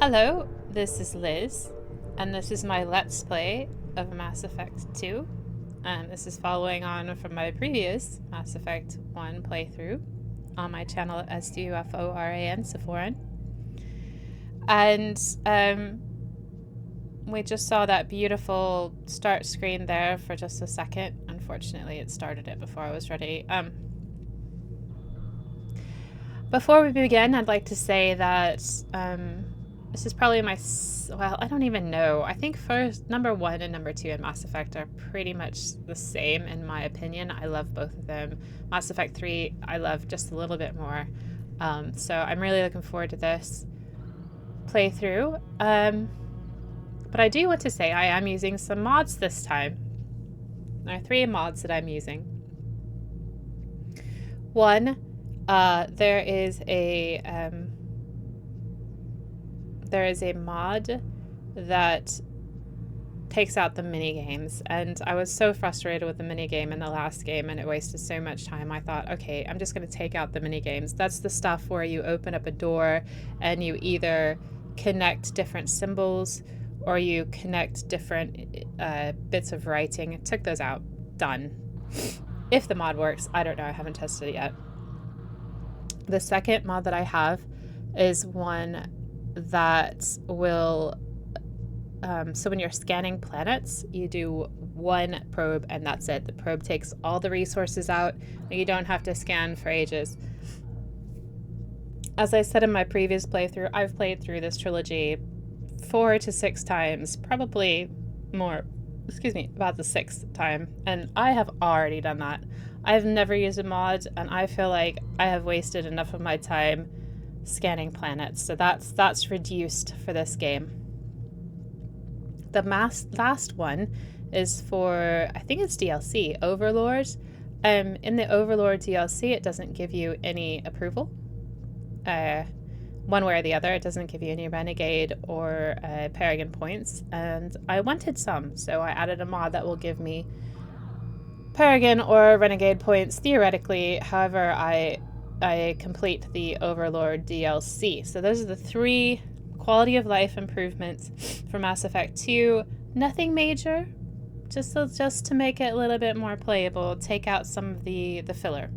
Hello, this is Liz, and this is my Let's Play of Mass Effect 2. This is following on from my previous Mass Effect 1 playthrough on my channel at SUFORAN, suforan. And we just saw that beautiful start screen there for just a second. Unfortunately, it started it before I was ready. Before we begin, I'd like to say that this is probably my... well, I don't even know. I think first, number 1 and number 2 in Mass Effect are pretty much the same in my opinion. I love both of them. Mass Effect 3, I love just a little bit more. So I'm really looking forward to this playthrough. But I do want to say I am using some mods this time. There are 3 mods that I'm using. One, there is a mod that takes out the minigames, and I was so frustrated with the minigame in the last game and it wasted so much time. I thought, okay, I'm just going to take out the minigames. That's the stuff where you open up a door and you either connect different symbols or you connect different bits of writing. I took those out. Done. If the mod works, I don't know. I haven't tested it yet. The second mod that I have is one that will, so when you're scanning planets, you do one probe and that's it. The probe takes all the resources out and you don't have to scan for ages. As I said in my previous playthrough, I've played through this trilogy 4 to 6 times, probably more, about the 6th time, and I have already done that. I've never used a mod, and I feel like I have wasted enough of my time scanning planets, so that's reduced for this game. The last one is for, I think it's DLC, Overlord. In the Overlord DLC, it doesn't give you any approval, one way or the other. It doesn't give you any Renegade or Paragon points, and I wanted some, so I added a mod that will give me Paragon or Renegade points theoretically. However, I complete the Overlord DLC. So those are the 3 quality of life improvements for Mass Effect 2. Nothing major, just to make it a little bit more playable. Take out some of the filler.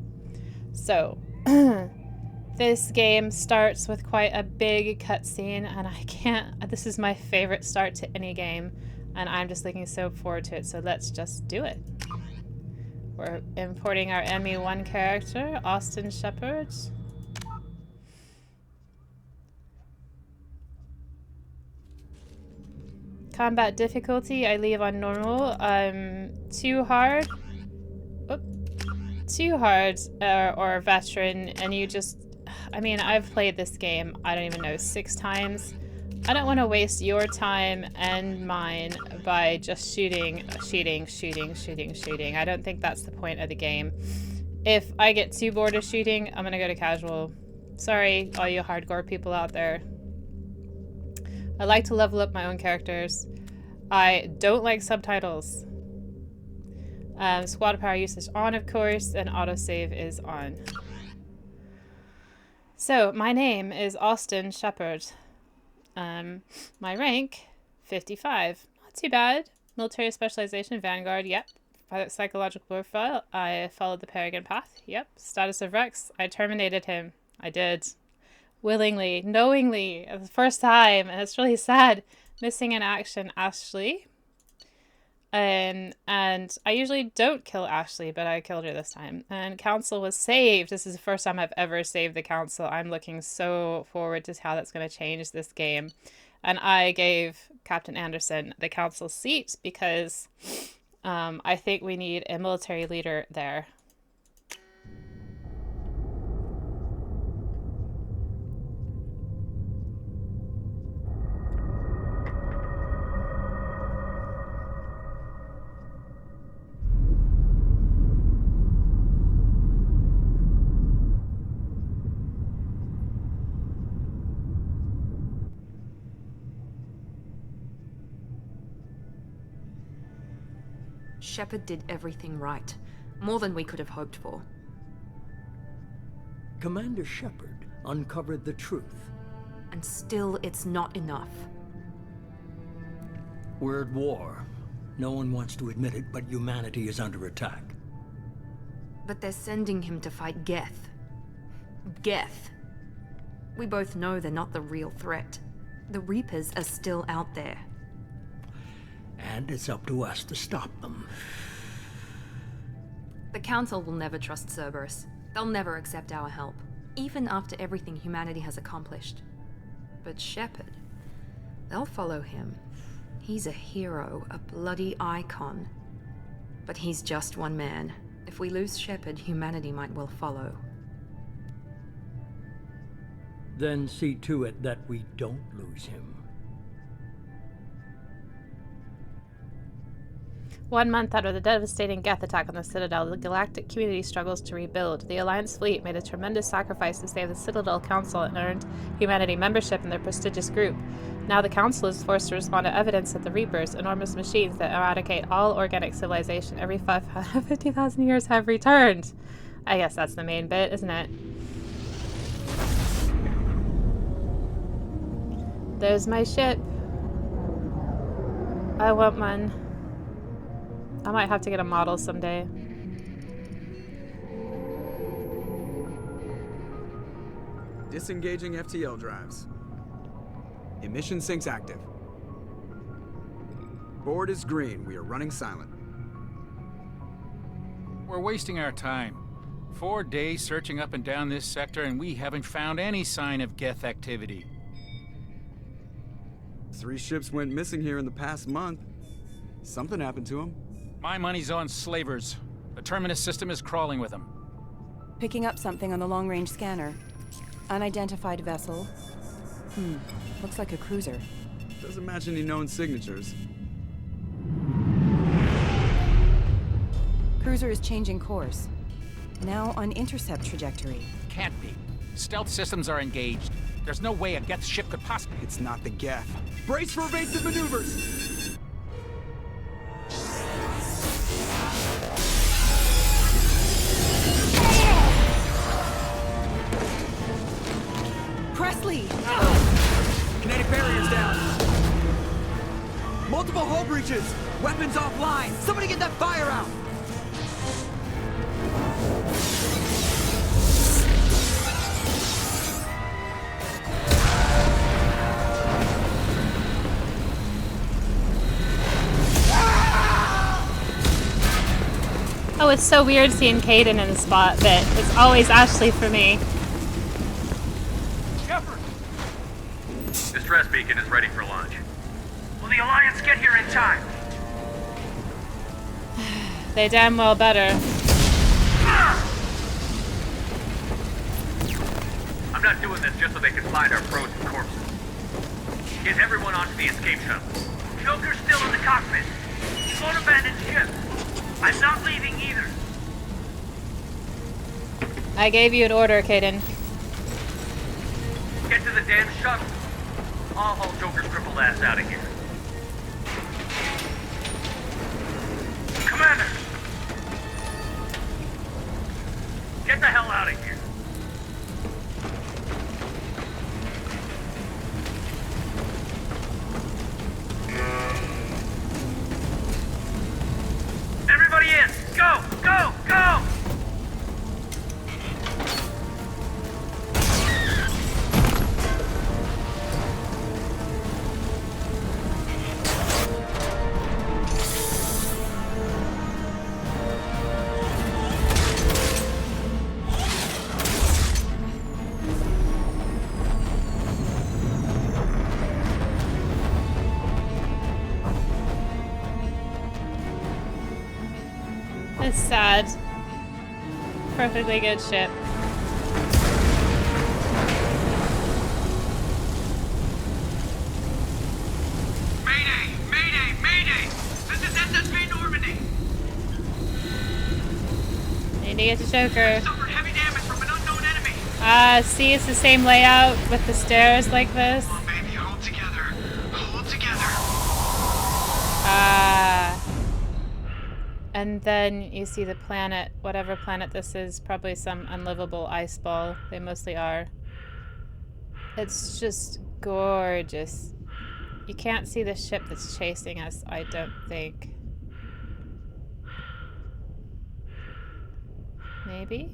So this game starts with quite a big cutscene, and I can't. This is my favorite start to any game, and I'm just looking so forward to it. So let's just do it. We're importing our ME1 character, Austin Shepard. Combat difficulty, I leave on normal. Too hard. Oop. Too hard, or veteran, and you just... I mean, I've played this game, I don't even know, 6 times. I don't want to waste your time and mine by just shooting. I don't think that's the point of the game. If I get too bored of shooting, I'm gonna go to casual. Sorry, all you hardcore people out there. I like to level up my own characters. I don't like subtitles. Squad power use is on, of course, and autosave is on. So, my name is Austin Shepard. My rank, 55. Not too bad. Military specialization, Vanguard, yep. Psychological profile, I followed the Paragon path, yep. Status of Rex, I terminated him. I did. Willingly, knowingly, the first time, and it's really sad. Missing in action, Ashley. And I usually don't kill Ashley, but I killed her this time. And Council was saved. This is the first time I've ever saved the Council. I'm looking so forward to how that's going to change this game. And I gave Captain Anderson the Council seat because I think we need a military leader there. Shepard did everything right. More than we could have hoped for. Commander Shepard uncovered the truth. And still, it's not enough. We're at war. No one wants to admit it, but humanity is under attack. But they're sending him to fight Geth. Geth. We both know they're not the real threat. The Reapers are still out there. And it's up to us to stop them. The Council will never trust Cerberus. They'll never accept our help, even after everything humanity has accomplished. But Shepard, they'll follow him. He's a hero, a bloody icon. But he's just one man. If we lose Shepard, humanity might well follow. Then see to it that we don't lose him. 1 month out of the devastating Geth attack on the Citadel, the galactic community struggles to rebuild. The Alliance fleet made a tremendous sacrifice to save the Citadel Council and earned humanity membership in their prestigious group. Now the Council is forced to respond to evidence that the Reapers, enormous machines that eradicate all organic civilization every 50,000 years, have returned. I guess that's the main bit, isn't it? There's my ship. I want one. I might have to get a model someday. Disengaging FTL drives. Emission sinks active. Board is green. We are running silent. We're wasting our time. 4 days searching up and down this sector, and we haven't found any sign of Geth activity. 3 ships went missing here in the past month. Something happened to them. My money's on slavers. The Terminus system is crawling with them. Picking up something on the long-range scanner. Unidentified vessel. Looks like a cruiser. Doesn't match any known signatures. Cruiser is changing course. Now on intercept trajectory. Can't be. Stealth systems are engaged. There's no way a Geth ship could possibly... It's not the Geth. Brace for evasive maneuvers! Presley! Kinetic barriers down. Multiple hull breaches. Weapons offline. Somebody get that fire out. Oh, it's so weird seeing Caden in the spot, but it's always Ashley for me. Distress beacon is ready for launch. Will the Alliance get here in time? They damn well better. I'm not doing this just so they can find our frozen corpses. Get everyone onto the escape shuttle. Joker's still in the cockpit. He won't abandon ship. I'm not leaving either. I gave you an order, Caden. Get to the damn shuttle. I'll haul Joker's crippled ass out of here. Commander! Get the hell out of here. Everybody in! Go! Go! Go! It's sad. Perfectly good ship. Mayday! Mayday! Mayday! This is SSV Normandy! Need to get to Joker. Suffered heavy damage from an unknown enemy! See, it's the same layout with the stairs like this. Come on, baby, hold together. Hold together. And then you see the planet, whatever planet this is, probably some unlivable ice ball. They mostly are. It's just gorgeous. You can't see the ship that's chasing us, I don't think. Maybe?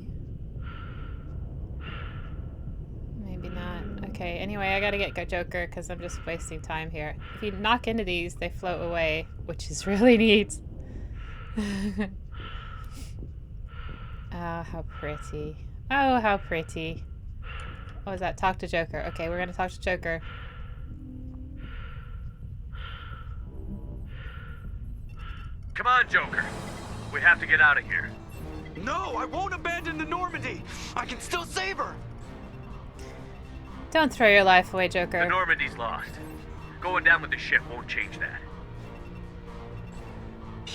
Maybe not. Okay, anyway, I gotta get Joker because I'm just wasting time here. If you knock into these, they float away, which is really neat. Oh, how pretty. Oh, how pretty. What was that? Talk to Joker. Okay, we're gonna talk to Joker. Come on, Joker. We have to get out of here. No, I won't abandon the Normandy. I can still save her. Don't throw your life away, The Joker. Normandy's lost. Going down with the ship won't change that.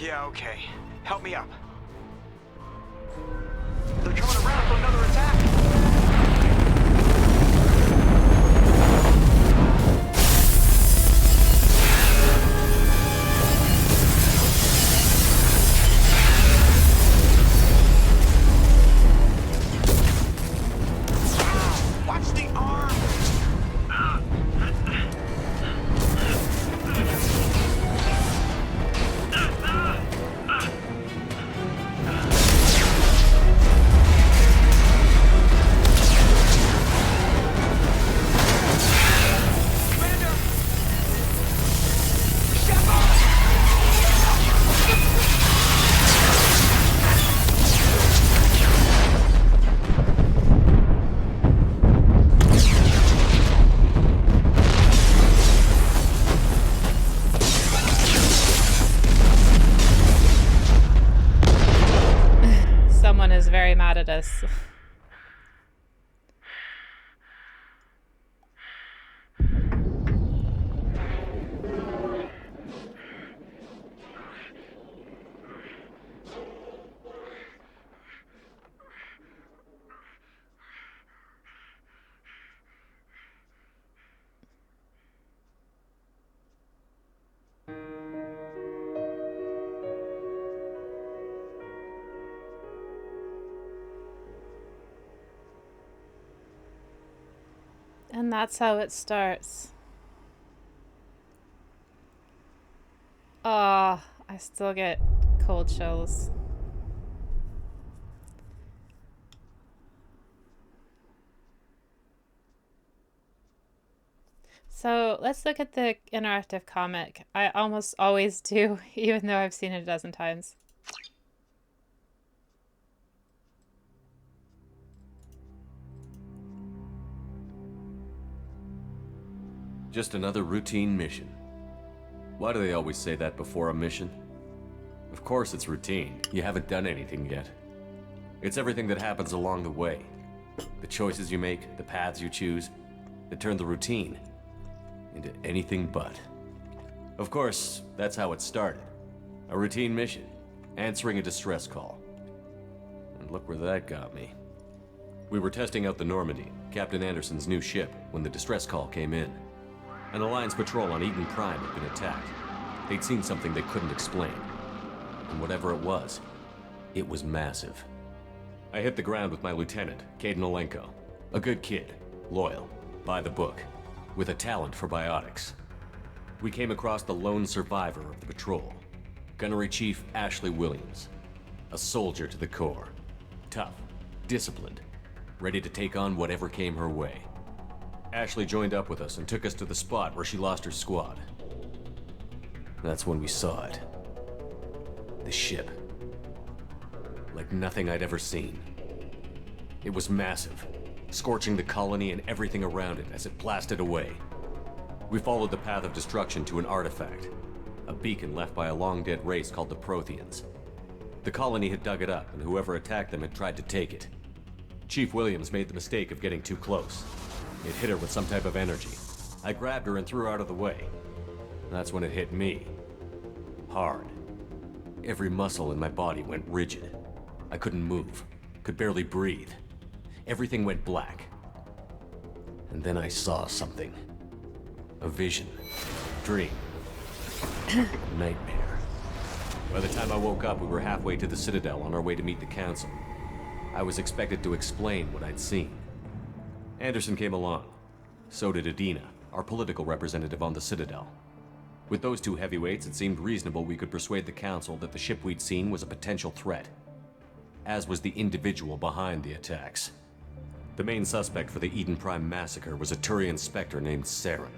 Yeah, okay. Help me up. They're coming around for another attack. Watch the arm! Someone is very mad at us. And that's how it starts. Ah, I still get cold chills. So let's look at the interactive comic. I almost always do, even though I've seen it a dozen times. Just another routine mission. Why do they always say that before a mission? Of course it's routine. You haven't done anything yet. It's everything that happens along the way. The choices you make, the paths you choose, that turn the routine into anything but. Of course, that's how it started. A routine mission, answering a distress call. And look where that got me. We were testing out the Normandy, Captain Anderson's new ship, when the distress call came in. An Alliance patrol on Eden Prime had been attacked. They'd seen something they couldn't explain. And whatever it was massive. I hit the ground with my lieutenant, Caden Olenko. A good kid, loyal, by the book, with a talent for biotics. We came across the lone survivor of the patrol, Gunnery Chief Ashley Williams. A soldier to the core. Tough, disciplined, ready to take on whatever came her way. Ashley joined up with us and took us to the spot where she lost her squad. That's when we saw it. The ship. Like nothing I'd ever seen. It was massive, scorching the colony and everything around it as it blasted away. We followed the path of destruction to an artifact, a beacon left by a long-dead race called the Protheans. The colony had dug it up, and whoever attacked them had tried to take it. Chief Williams made the mistake of getting too close. It hit her with some type of energy. I grabbed her and threw her out of the way. That's when it hit me. Hard. Every muscle in my body went rigid. I couldn't move, could barely breathe. Everything went black. And then I saw something. A vision. Dream. Nightmare. By the time I woke up, we were halfway to the Citadel on our way to meet the Council. I was expected to explain what I'd seen. Anderson came along. So did Adina, our political representative on the Citadel. With those two heavyweights, it seemed reasonable we could persuade the Council that the ship we'd seen was a potential threat, as was the individual behind the attacks. The main suspect for the Eden Prime massacre was a Turian Spectre named Saren.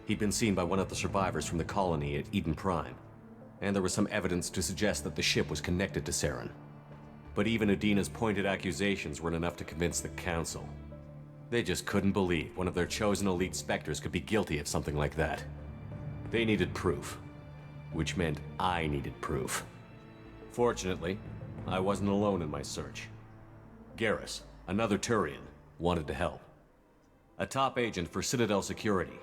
He'd been seen by one of the survivors from the colony at Eden Prime, and there was some evidence to suggest that the ship was connected to Saren. But even Udina's pointed accusations weren't enough to convince the Council. They just couldn't believe one of their chosen elite Spectres could be guilty of something like that. They needed proof, which meant I needed proof. Fortunately, I wasn't alone in my search. Garrus, another Turian, wanted to help. A top agent for Citadel Security.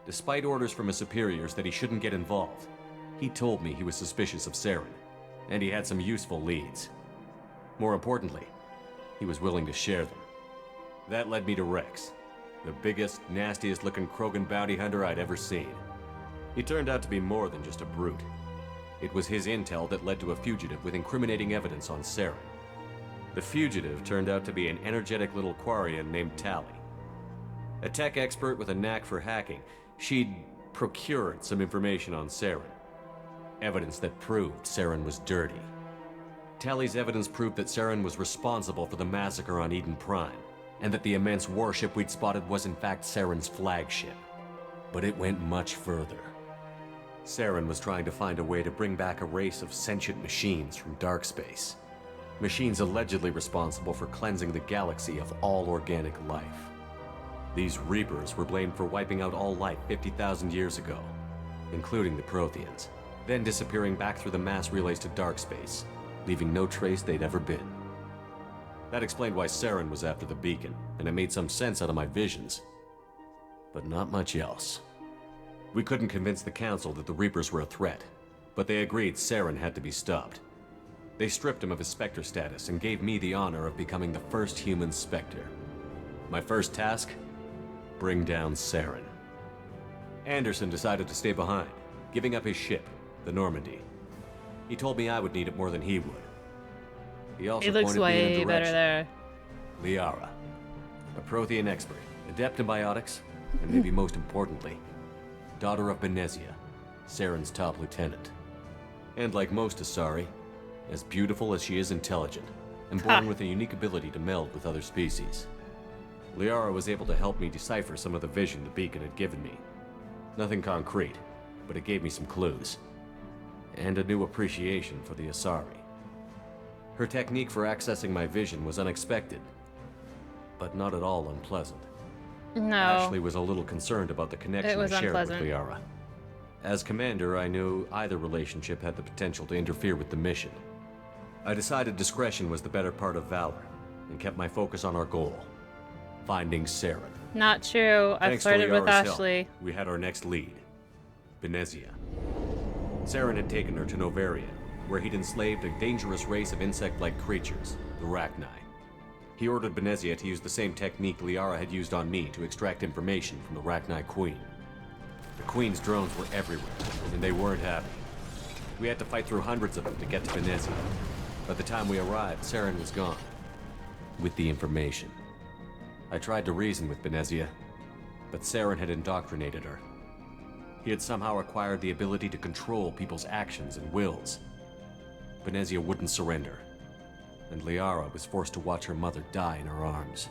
Despite orders from his superiors that he shouldn't get involved, he told me he was suspicious of Saren, and he had some useful leads. More importantly, he was willing to share them. That led me to Rex, the biggest, nastiest-looking Krogan bounty hunter I'd ever seen. He turned out to be more than just a brute. It was his intel that led to a fugitive with incriminating evidence on Saren. The fugitive turned out to be an energetic little Quarian named Tali. A tech expert with a knack for hacking, she'd procured some information on Saren. Evidence that proved Saren was dirty. Tali's evidence proved that Saren was responsible for the massacre on Eden Prime, and that the immense warship we'd spotted was in fact Saren's flagship. But it went much further. Saren was trying to find a way to bring back a race of sentient machines from dark space. Machines allegedly responsible for cleansing the galaxy of all organic life. These Reapers were blamed for wiping out all life 50,000 years ago, including the Protheans, then disappearing back through the mass relays to dark space, leaving no trace they'd ever been. That explained why Saren was after the beacon, and it made some sense out of my visions. But not much else. We couldn't convince the Council that the Reapers were a threat, but they agreed Saren had to be stopped. They stripped him of his Spectre status and gave me the honor of becoming the first human Spectre. My first task? Bring down Saren. Anderson decided to stay behind, giving up his ship, the Normandy. He told me I would need it more than he would. He also He looks pointed me in a way better direction. there. Liara, a Prothean expert, adept in biotics, and maybe most importantly, daughter of Benezia, Saren's top lieutenant. And like most Asari, as beautiful as she is intelligent, and born with a unique ability to meld with other species. Liara was able to help me decipher some of the vision the beacon had given me. Nothing concrete, but it gave me some clues. And a new appreciation for the Asari. Her technique for accessing my vision was unexpected, but not at all unpleasant. No. Ashley was a little concerned about the connection I was shared unpleasant. with Liara. As commander, I knew either relationship had the potential to interfere with the mission. I decided discretion was the better part of valor, and kept my focus on our goal, finding Saren. Not true. I Thanks to flirted with Liara's help, Ashley. we had our next lead, Benezia. Saren had taken her to Novaria, where he'd enslaved a dangerous race of insect-like creatures, the Rachni. He ordered Benezia to use the same technique Liara had used on me to extract information from the Rachni Queen. The Queen's drones were everywhere, and they weren't happy. We had to fight through hundreds of them to get to Benezia. By the time we arrived, Saren was gone, with the information. I tried to reason with Benezia, but Saren had indoctrinated her. He had somehow acquired the ability to control people's actions and wills. Benezia wouldn't surrender, and Liara was forced to watch her mother die in her arms.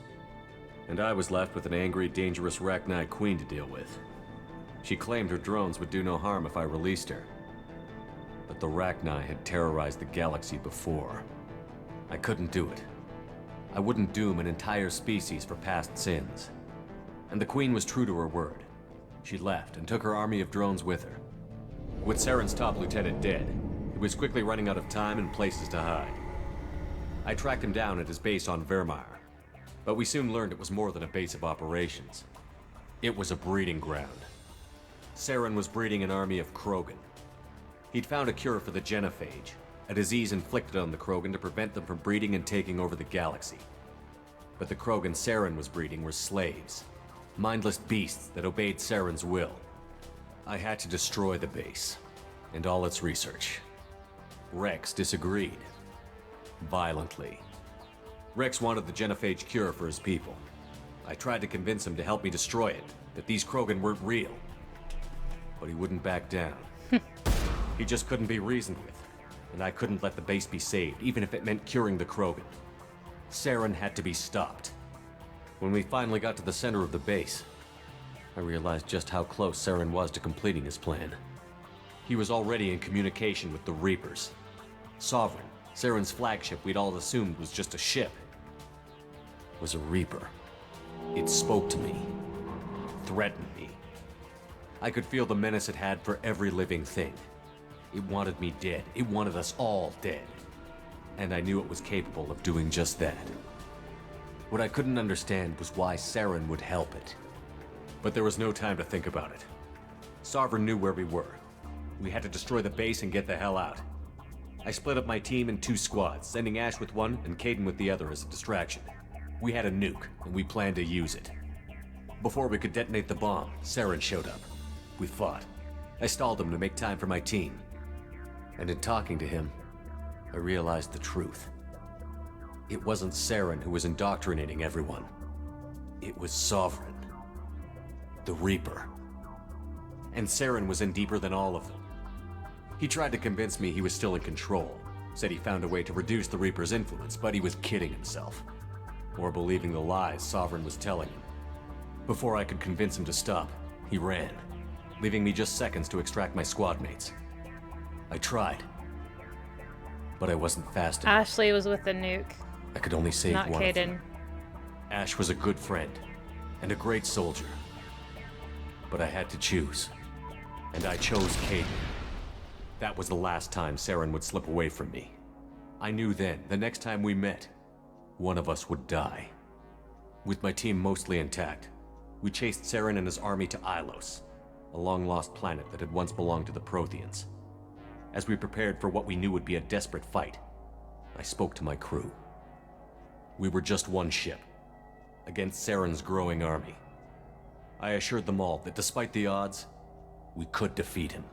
And I was left with an angry, dangerous Rachni Queen to deal with. She claimed her drones would do no harm if I released her. But the Rachni had terrorized the galaxy before. I couldn't do it. I wouldn't doom an entire species for past sins. And the Queen was true to her word. She left and took her army of drones with her. With Saren's top lieutenant dead, he was quickly running out of time and places to hide. I tracked him down at his base on Vermeer, but we soon learned it was more than a base of operations. It was a breeding ground. Saren was breeding an army of Krogan. He'd found a cure for the genophage, a disease inflicted on the Krogan to prevent them from breeding and taking over the galaxy. But the Krogan Saren was breeding were slaves, mindless beasts that obeyed Saren's will. I had to destroy the base, and all its research. Rex disagreed. Violently. Rex wanted the genophage cure for his people. I tried to convince him to help me destroy it, that these Krogan weren't real. But he wouldn't back down. He just couldn't be reasoned with, and I couldn't let the base be saved, even if it meant curing the Krogan. Saren had to be stopped. When we finally got to the center of the base, I realized just how close Saren was to completing his plan. He was already in communication with the Reapers. Sovereign, Saren's flagship we'd all assumed was just a ship, was a Reaper. It spoke to me, threatened me. I could feel the menace it had for every living thing. It wanted me dead. It wanted us all dead. And I knew it was capable of doing just that. What I couldn't understand was why Saren would help it. But there was no time to think about it. Sovereign knew where we were. We had to destroy the base and get the hell out. I split up my team in 2 squads, sending Ash with one and Kaidan with the other as a distraction. We had a nuke, and we planned to use it. Before we could detonate the bomb, Saren showed up. We fought. I stalled him to make time for my team. And in talking to him, I realized the truth. It wasn't Saren who was indoctrinating everyone. It was Sovereign. The Reaper. And Saren was in deeper than all of them. He tried to convince me he was still in control, said he found a way to reduce the Reaper's influence, but he was kidding himself. Or believing the lies Sovereign was telling him. Before I could convince him to stop, he ran, leaving me just seconds to extract my squad mates. I tried, but I wasn't fast enough. Ashley was with the nuke, I could only save not one of Kaidan. them. Ash was a good friend, and a great soldier. But I had to choose, and I chose Kaidan. That was the last time Saren would slip away from me. I knew then, the next time we met, one of us would die. With my team mostly intact, we chased Saren and his army to Ilos, a long-lost planet that had once belonged to the Protheans. As we prepared for what we knew would be a desperate fight, I spoke to my crew. We were just one ship, against Saren's growing army. I assured them all that despite the odds, we could defeat him.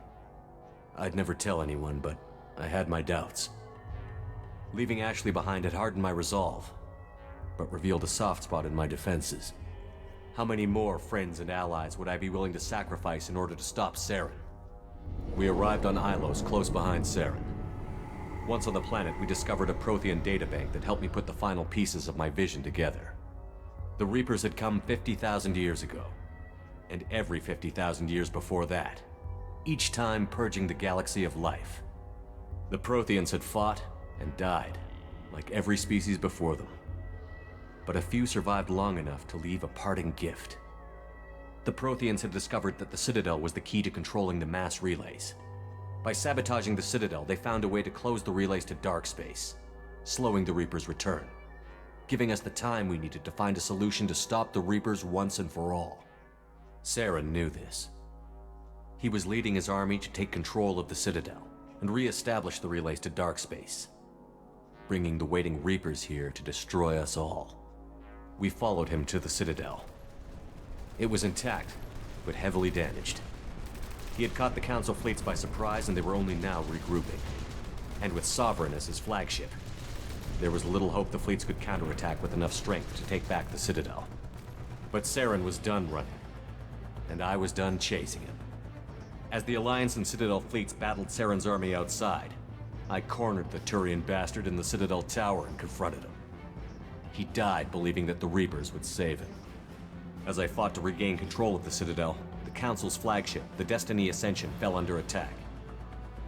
I'd never tell anyone, but I had my doubts. Leaving Ashley behind had hardened my resolve, but revealed a soft spot in my defenses. How many more friends and allies would I be willing to sacrifice in order to stop Saren? We arrived on Ilos, close behind Saren. Once on the planet, we discovered a Prothean databank that helped me put the final pieces of my vision together. The Reapers had come 50,000 years ago, and every 50,000 years before that, each time purging the galaxy of life. The Protheans had fought and died, like every species before them. But a few survived long enough to leave a parting gift. The Protheans had discovered that the Citadel was the key to controlling the mass relays. By sabotaging the Citadel, they found a way to close the relays to dark space, slowing the Reapers' return, giving us the time we needed to find a solution to stop the Reapers once and for all. Saren knew this. He was leading his army to take control of the Citadel and re-establish the relays to dark space, bringing the waiting Reapers here to destroy us all. We followed him to the Citadel. It was intact, but heavily damaged. He had caught the Council fleets by surprise, and they were only now regrouping. And with Sovereign as his flagship, there was little hope the fleets could counterattack with enough strength to take back the Citadel. But Saren was done running, and I was done chasing him. As the Alliance and Citadel fleets battled Saren's army outside, I cornered the Turian bastard in the Citadel tower and confronted him. He died believing that the Reapers would save him. As I fought to regain control of the Citadel, the Council's flagship, the Destiny Ascension, fell under attack.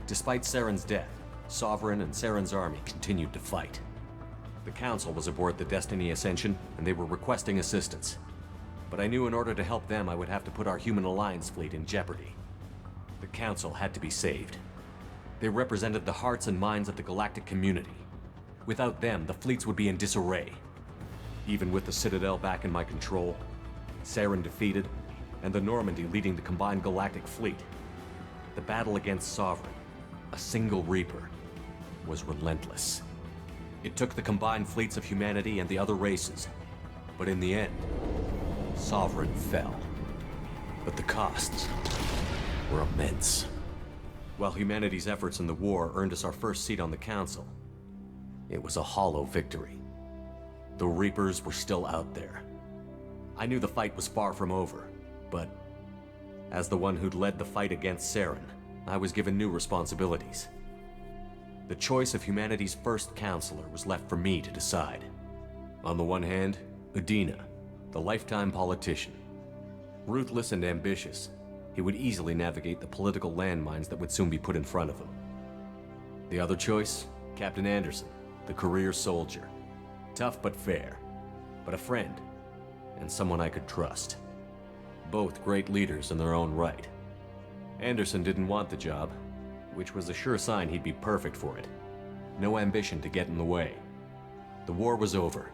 Despite Saren's death, Sovereign and Saren's army continued to fight. The Council was aboard the Destiny Ascension, and they were requesting assistance. But I knew in order to help them, I would have to put our Human Alliance fleet in jeopardy. The Council had to be saved. They represented the hearts and minds of the galactic community. Without them, the fleets would be in disarray. Even with the Citadel back in my control, Saren defeated, and the Normandy leading the combined galactic fleet, the battle against Sovereign, a single Reaper, was relentless. It took the combined fleets of humanity and the other races, but in the end, Sovereign fell. But the costs were immense. While humanity's efforts in the war earned us our first seat on the Council, it was a hollow victory. The Reapers were still out there. I knew the fight was far from over, But as the one who'd led the fight against Saren, I was given new responsibilities. The choice of humanity's first counselor was left for me to decide. On the one hand, Udina, the lifetime politician. Ruthless and ambitious, he would easily navigate the political landmines that would soon be put in front of him. The other choice, Captain Anderson, the career soldier. Tough but fair, but a friend, and someone I could trust. Both great leaders in their own right. Anderson didn't want the job, which was a sure sign he'd be perfect for it. No ambition to get in the way. The war was over.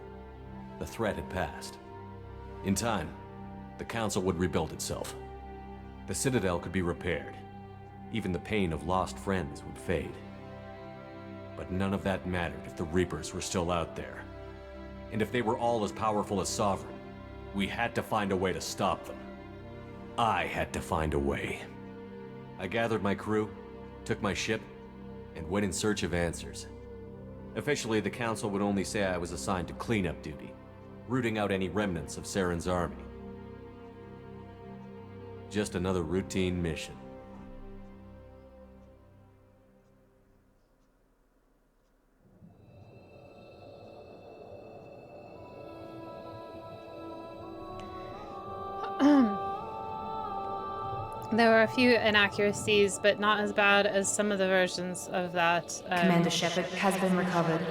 The threat had passed. In time, the Council would rebuild itself. The Citadel could be repaired. Even the pain of lost friends would fade. But none of that mattered if the Reapers were still out there. And if they were all as powerful as Sovereign, we had to find a way to stop them. I had to find a way. I gathered my crew, took my ship, and went in search of answers. Officially, the Council would only say I was assigned to cleanup duty, rooting out any remnants of Saren's army. Just another routine mission. There were a few inaccuracies, but not as bad as some of the versions of that Commander Shepard has been recovered.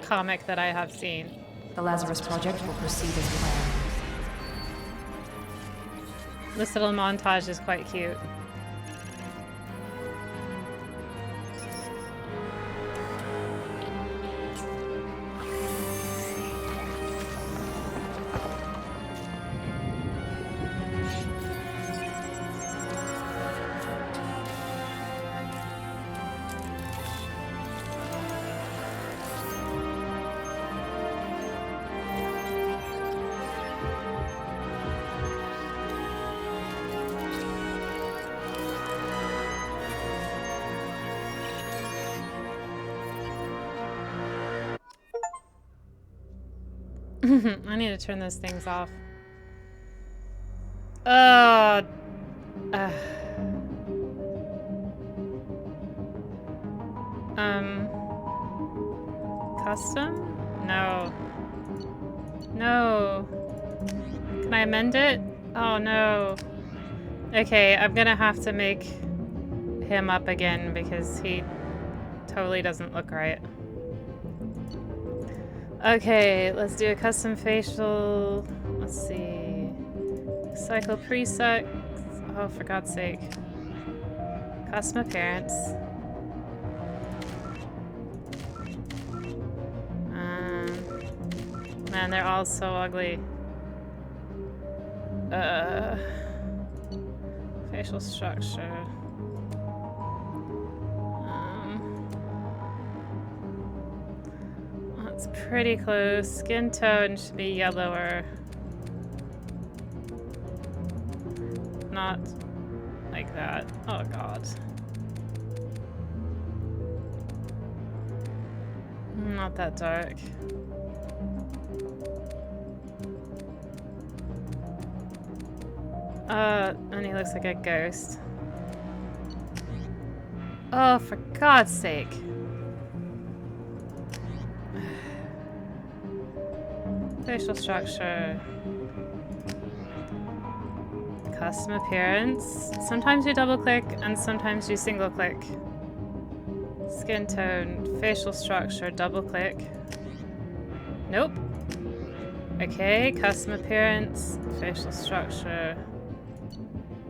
comic that I have seen. The Lazarus Project will proceed as planned. This little montage is quite cute. I need to turn those things off. Custom? No. No. Can I amend it? Oh no. Okay, I'm gonna have to make him up again because he totally doesn't look right. Okay, let's do a custom facial. Let's see. Cycle preset. Oh, for God's sake. Custom appearance. Man, they're all so ugly. Facial structure. That's pretty close. Skin tone should be yellower. Not like that. Oh god. Not that dark. And he looks like a ghost. Oh, for God's sake. Facial structure. Custom appearance. Sometimes you double click and sometimes you single click. Skin tone, facial structure, double click. Nope. Okay, custom appearance, facial structure.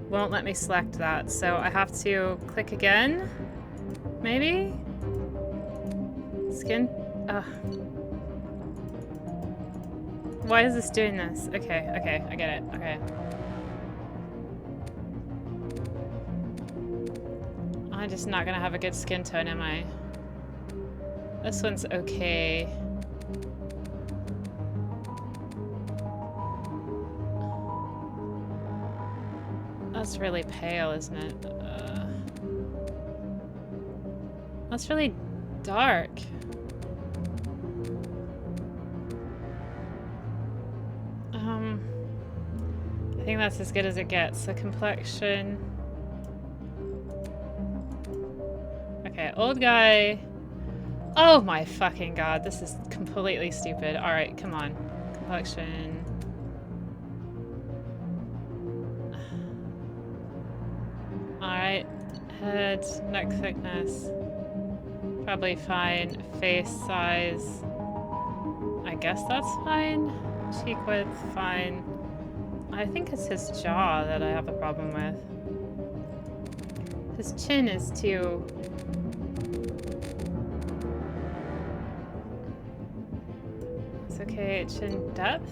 Won't let me select that, so I have to click again? Maybe? Skin. Why is this doing this? Okay, okay, I get it. Okay. I'm just not gonna have a good skin tone, am I? This one's okay. That's really pale, isn't it? That's really dark. I think think that's as good as it gets. The complexion. Okay, old guy. Oh my fucking god, this is completely stupid. Alright, come on. Complexion. Alright. Head, neck thickness. Probably fine. Face size. I guess that's fine. Cheek width, fine. I think it's his jaw that I have a problem with. His chin is too... It's okay. Chin depth?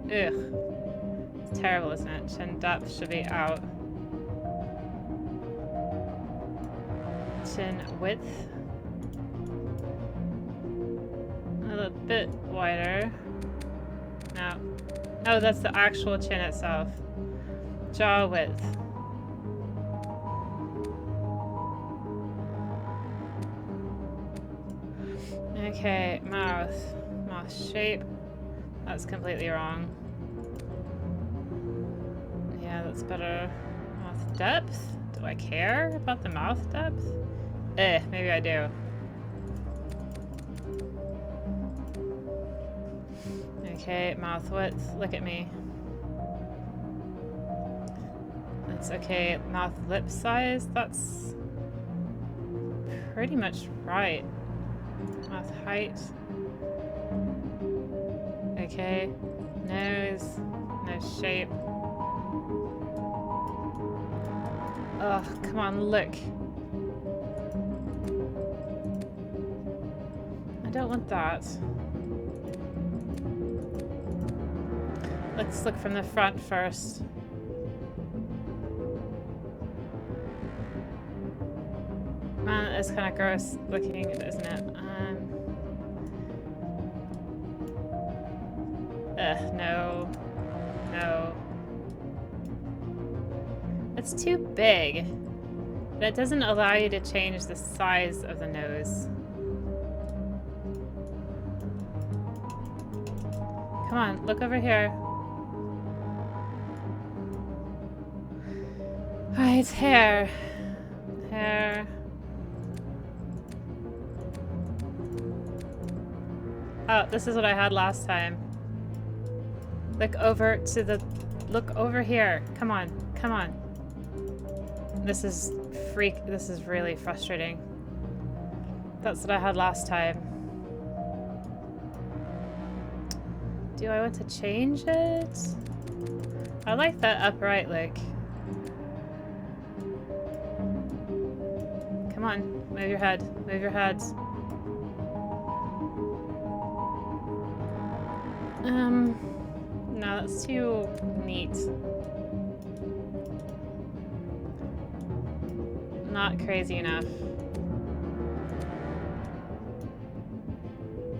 Ugh. It's terrible, isn't it? Chin depth should be out. Chin width? A little bit wider. No. No, that's the actual chin itself. Jaw width. Okay, mouth. Mouth shape. That's completely wrong. Yeah, that's better. Mouth depth? Do I care about the mouth depth? Maybe I do. Okay, mouth width. Look at me. That's okay. Mouth lip size. That's pretty much right. Mouth height. Okay. Nose. Nose shape. Oh, come on, look. I don't want that. Let's look from the front first. Man, it's kind of gross looking, isn't it? No. No. It's too big. But it doesn't allow you to change the size of the nose. Come on, look over here. Alright, hair. Hair. Oh, this is what I had last time. Look over to the... Look over here. Come on. Come on. This is This is really frustrating. That's what I had last time. Do I want to change it? I like that upright look. Come on. Move your head. Move your head. No, that's too neat. Not crazy enough.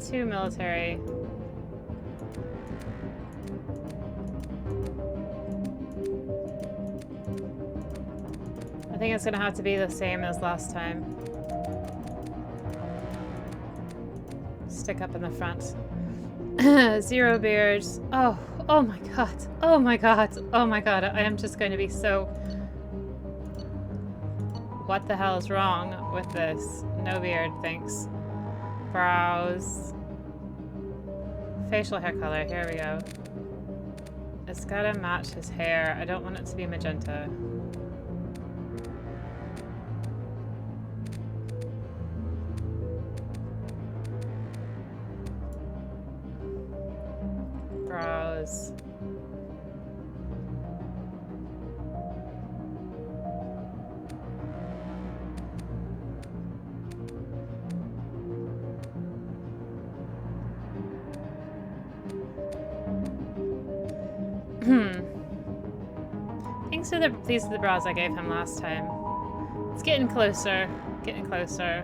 Too military. I think it's gonna have to be the same as last time. Stick up in the front. Zero beards. Oh, oh my god. Oh my god. Oh my god. I am just going to be so... What the hell is wrong with this? No beard, thanks. Brows. Facial hair color. Here we go. It's gotta match his hair. I don't want it to be magenta. Brows. These are the brows I gave him last time. It's getting closer. Getting closer.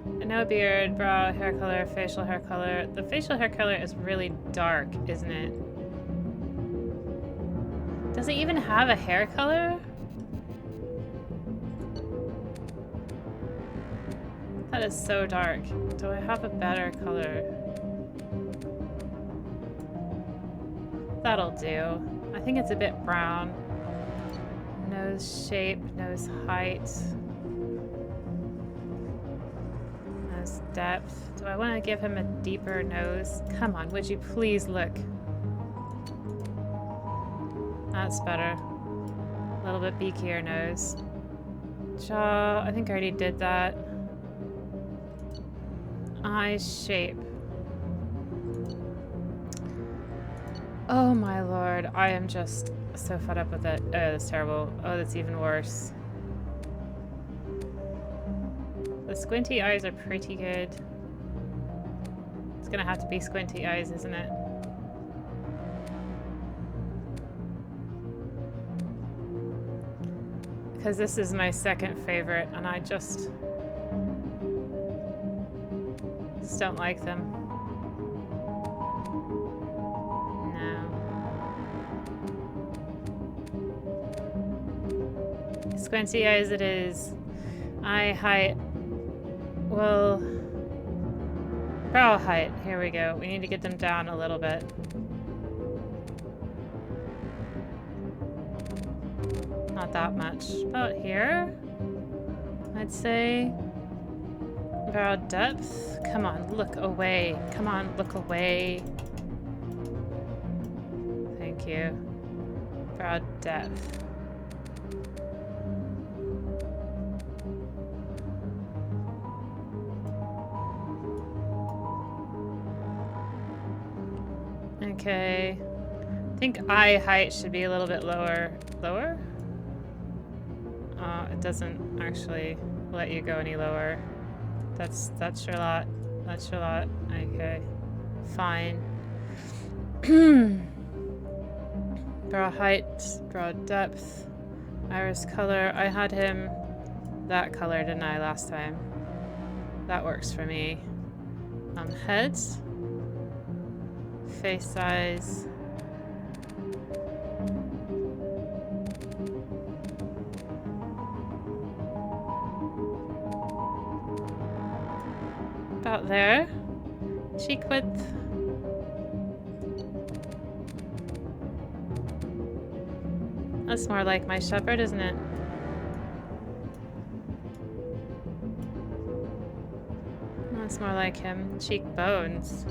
No beard, brow, hair color, facial hair color. The facial hair color is really dark, isn't it? Does it even have a hair color? That is so dark. Do I have a better color? that'll do. I think it's a bit brown. Nose shape, nose height. Nose depth. Do I want to give him a deeper nose? Come on, would you please look? That's better. A little bit beakier nose. Jaw, I think I already did that. Eye shape. Oh my lord, I am just so fed up with it. Oh, that's terrible. Oh, that's even worse. The squinty eyes are pretty good. It's gonna have to be squinty eyes, isn't it? Because this is my second favorite, and I just don't like them. Squinty eyes it is. Eye height. Well, brow height. Here we go. We need to get them down a little bit. Not that much. About here, I'd say. Brow depth. Come on, look away. Come on, look away. Thank you. Brow depth. Okay. I think eye height should be a little bit lower. Lower? It doesn't actually let you go any lower. That's your lot. That's your lot. Okay. Fine. Brow height, brow depth, iris color. I had him that color, didn't I, last time? That works for me. Heads. Face size. About there. Cheek width. That's more like my shepherd, isn't it? That's more like him. Cheekbones.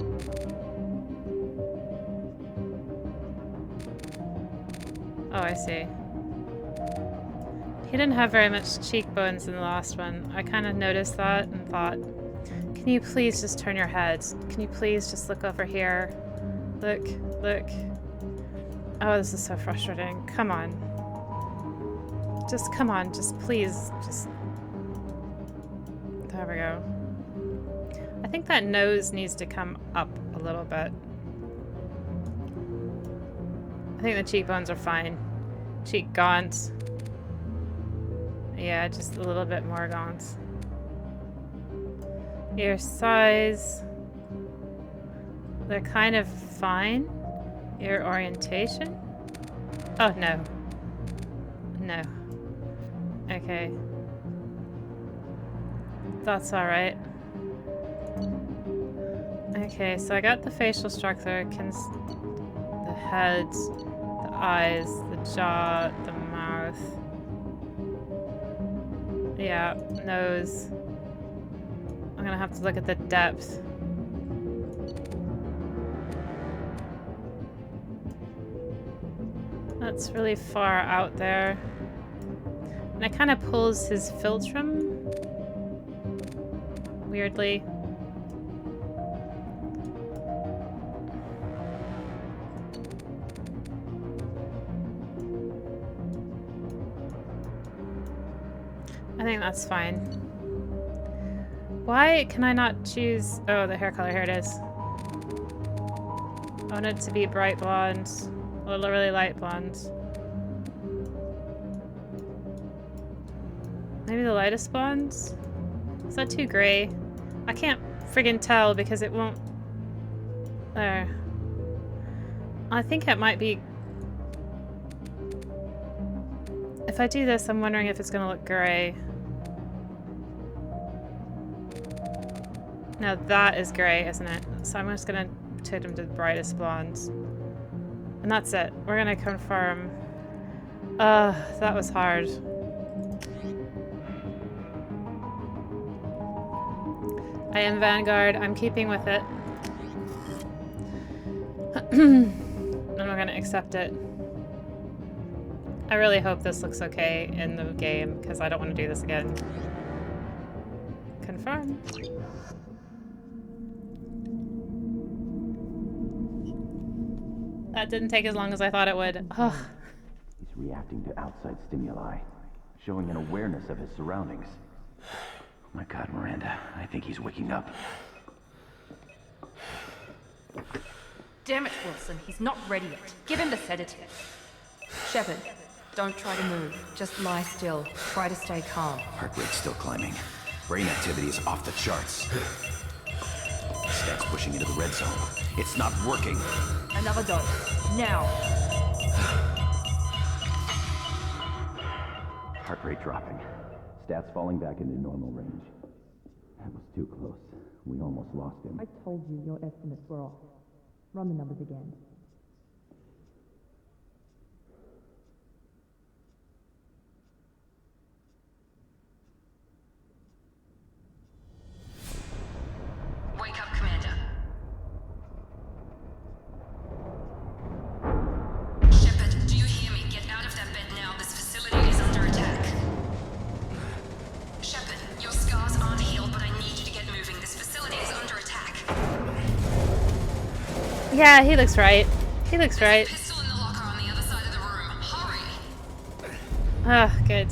Oh, I see. He didn't have very much cheekbones in the last one. I kind of noticed that and thought, can you please just turn your head? Can you please just look over here? Look, look. Oh, this is so frustrating. Come on. Just come on, just please, just... There we go. I think that nose needs to come up a little bit. I think the cheekbones are fine. Cheek gaunt. Yeah, just a little bit more gaunt. Ear size. They're kind of fine. Ear orientation. Oh, no. No. Okay. That's alright. Okay, so I got the facial structure, the head, the eyes, the jaw, the mouth. Yeah, nose. I'm gonna have to look at the depth. That's really far out there. And it kind of pulls his philtrum. Weirdly. I think that's fine. Why can I not choose... Oh, the hair color. Here it is. I want it to be bright blonde. A really light blonde. Maybe the lightest blonde? Is that too gray? I can't friggin' tell because it won't... There. I think it might be... If I do this, I'm wondering if it's gonna look gray. No, that is gray, isn't it? So I'm just gonna take him to the brightest blonde. And that's it. We're gonna confirm. That was hard. I am Vanguard. I'm keeping with it. And we're gonna accept it. I really hope this looks okay in the game, because I don't want to do this again. Confirm. That didn't take as long as I thought it would. Ugh. He's reacting to outside stimuli, showing an awareness of his surroundings. Oh my God, Miranda, I think he's waking up. Damn it, Wilson. He's not ready yet. Give him the sedative. Shepard, don't try to move. Just lie still. Try to stay calm. Heart rate's still climbing. Brain activity is off the charts. Stats pushing into the red zone. It's not working. Another dose. Now. Heart rate dropping. Stats falling back into normal range. That was too close. We almost lost him. I told you your estimates were off. Run the numbers again. Wake up, Commander. Shepard, do you hear me? Get out of that bed now. This facility is under attack. Shepard, your scars aren't healed, but I need you to get moving. This facility is under attack. Yeah, he looks right. He looks right. Pistol in the locker on the other side of the room. Hurry! Ah, good.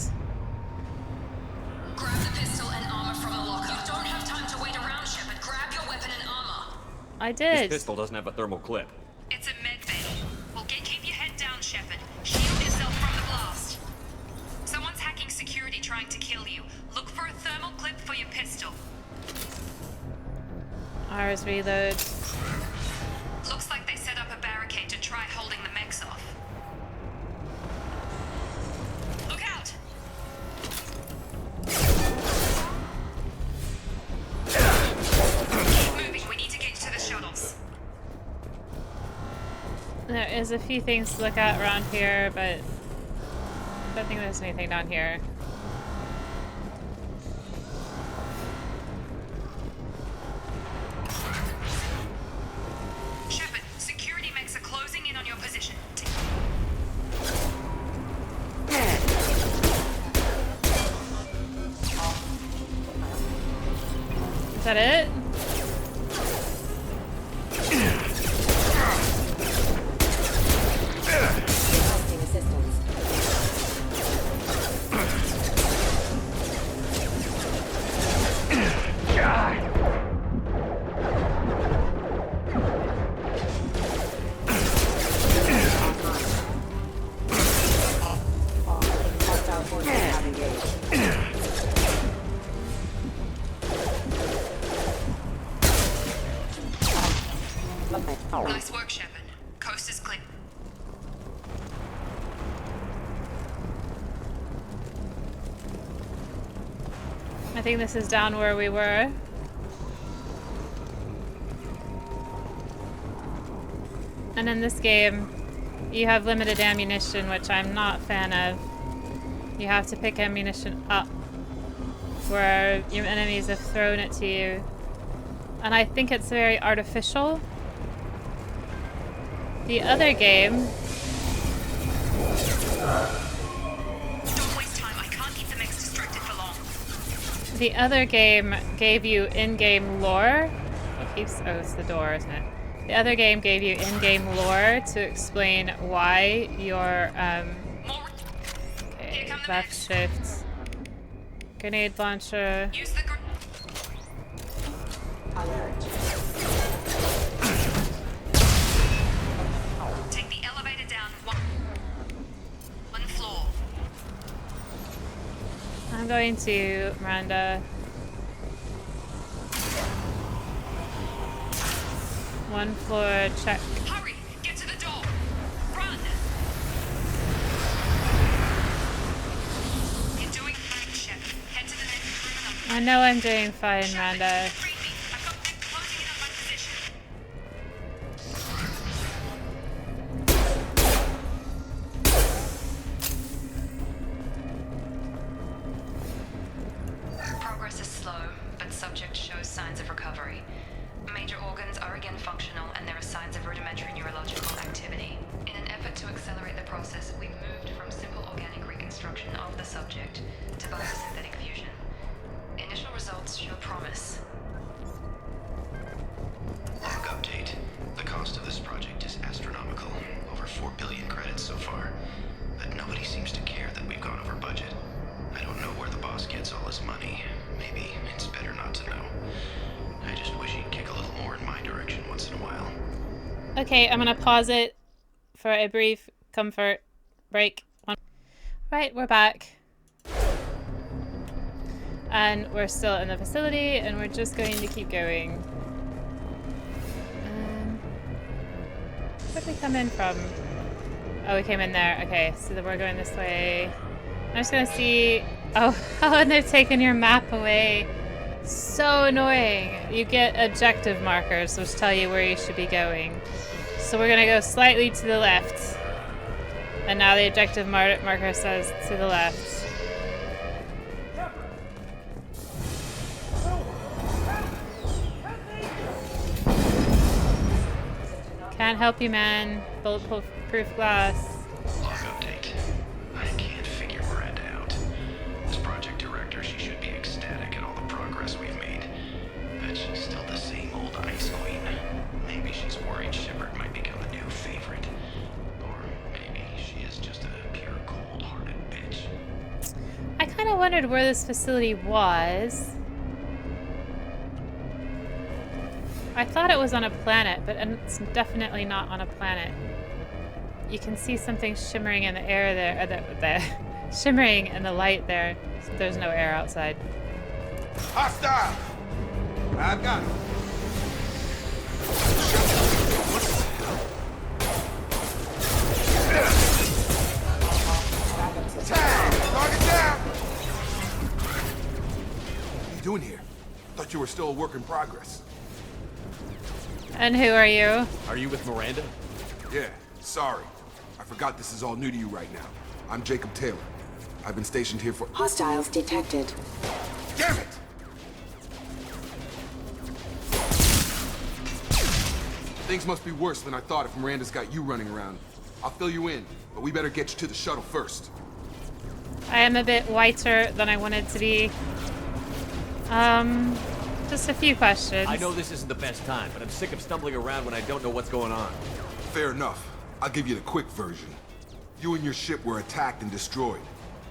Grab the pistol and armor from the locker. You don't have time to wait around, Shepard. Grab your weapon and armor. I did. This pistol doesn't have a thermal clip. It's a med bay. Well, keep your head down, Shepard. Shield yourself from the blast. Someone's hacking security trying to kill you. Look for a thermal clip for your pistol. Ours reload. Looks like they set up a barricade to try holding the mechs off. Look out! Keep moving. We need to get to the shuttles. There is a few things to look at around here, but I don't think there's anything down here. Shepard, security mechs are closing in on your position. Is that it? Nice work, Shepard. Coast is clear. I think this is down where we were. And in this game, you have limited ammunition, which I'm not a fan of. You have to pick ammunition up where your enemies have thrown it to you. And I think it's very artificial. The other game... Don't waste time. I can't keep the mechs distracted for long. The other game gave you in-game lore. It keeps... Oh, it's the door, isn't it? The other game gave you in-game lore to explain why your... Okay, left shift. Grenade launcher. Use the Take the elevator down one floor. I'm going to Miranda. One floor check. Hurry! Get to the door! Run! You're doing fine, Shep. Head to the next room. I know I'm doing fine, Miranda. Read me. I've got them closing in on my position. so far, but nobody seems to care that we've gone over budget. I don't know where the boss gets all his money. Maybe it's better not to know. I just wish he'd kick a little more in my direction once in a while. Okay, I'm gonna pause it for a brief comfort break. Right, we're back. And we're still in the facility, and we're just going to keep going. Where'd we come in from? Oh, we came in there. Okay, so then we're going this way. I'm just gonna see... Oh, and they've taken your map away. So annoying. You get objective markers, which tell you where you should be going. So we're gonna go slightly to the left. And now the objective marker says to the left. Can't help you, man. Bulletproof glass. Log update. I can't figure Miranda out. As project director, she should be ecstatic at all the progress we've made. But she's still the same old ice queen. Maybe she's worried Shepard might become a new favorite. Or maybe she is just a pure cold-hearted bitch. I kind of wondered where this facility was. I thought it was on a planet, but it's definitely not on a planet. You can see something shimmering in the air there, shimmering in the light there. There's no air outside. Hostile! I've got it. Target down! What are you doing here? Thought you were still a work in progress. And who are you? Are you with Miranda? Yeah, sorry. I forgot this is all new to you right now. I'm Jacob Taylor. I've been stationed here for... Hostiles detected. Damn it! Things must be worse than I thought if Miranda's got you running around. I'll fill you in, but we better get you to the shuttle first. I am a bit whiter than I wanted to be. Just a few questions. I know this isn't the best time, but I'm sick of stumbling around when I don't know what's going on. Fair enough. I'll give you the quick version. You and your ship were attacked and destroyed.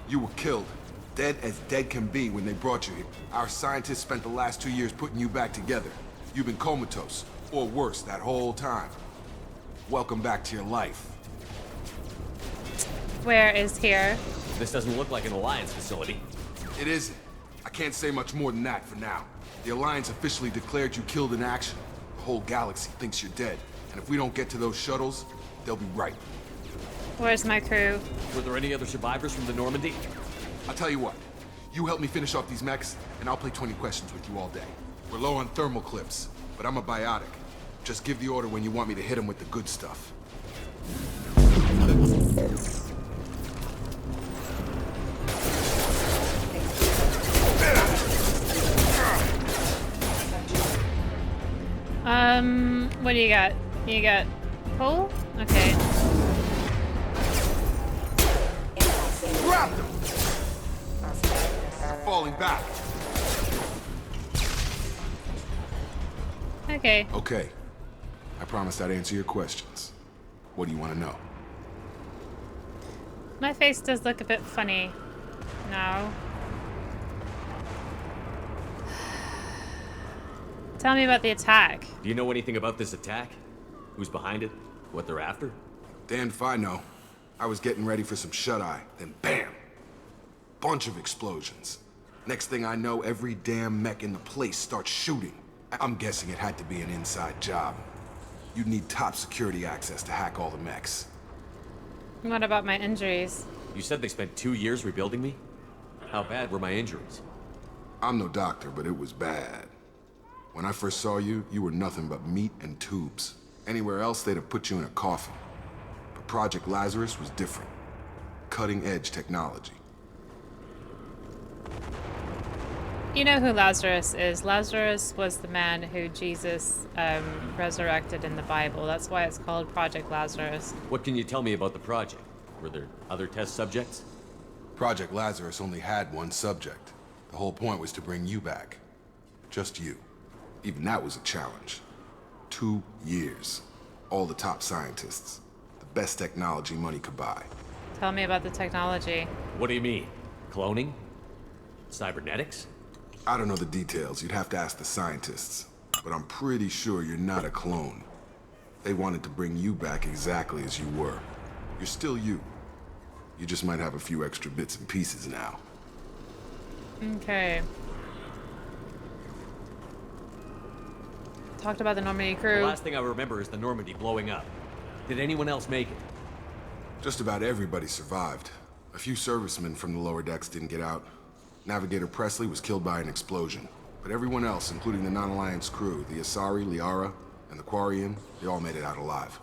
You were killed. Dead as dead can be when they brought you here. Our scientists spent the last 2 years putting you back together. You've been comatose, or worse, that whole time. Welcome back to your life. Where is here? This doesn't look like an Alliance facility. It isn't. I can't say much more than that for now. The Alliance officially declared you killed in action. The whole galaxy thinks you're dead. And if we don't get to those shuttles, they'll be right. Where's my crew? Were there any other survivors from the Normandy? I'll tell you what. You help me finish off these mechs, and I'll play 20 questions with you all day. We're low on thermal clips, but I'm a biotic. Just give the order when you want me to hit them with the good stuff. What do you got? You got pull? Okay. Grab them! They're falling back. Okay. Okay. I promised I'd answer your questions. What do you want to know? My face does look a bit funny now. Tell me about the attack. Do you know anything about this attack? Who's behind it? What they're after? Damned if I know. I was getting ready for some shut-eye, then bam! Bunch of explosions. Next thing I know, every damn mech in the place starts shooting. I'm guessing it had to be an inside job. You'd need top security access to hack all the mechs. What about my injuries? You said they spent 2 years rebuilding me? How bad were my injuries? I'm no doctor, but it was bad. When I first saw you, you were nothing but meat and tubes. Anywhere else, they'd have put you in a coffin. But Project Lazarus was different. Cutting-edge technology. You know who Lazarus is. Lazarus was the man who Jesus resurrected in the Bible. That's why it's called Project Lazarus. What can you tell me about the project? Were there other test subjects? Project Lazarus only had one subject. The whole point was to bring you back. Just you. Even that was a challenge. 2 years. All the top scientists. The Best technology money could buy. Tell me about the technology. What do you mean? Cloning? Cybernetics? I don't know the details. You'd have to ask the scientists. But I'm pretty sure you're not a clone. They wanted to bring you back exactly as you were. You're still you. You just might have a few extra bits and pieces now. Okay. Talked about the Normandy crew. The last thing I remember is the Normandy blowing up. Did anyone else make it? Just about everybody survived. A few servicemen from the lower decks didn't get out. Navigator Presley was killed by an explosion. But everyone else, including the non-Alliance crew, the Asari, Liara, and the Quarian, they all made it out alive.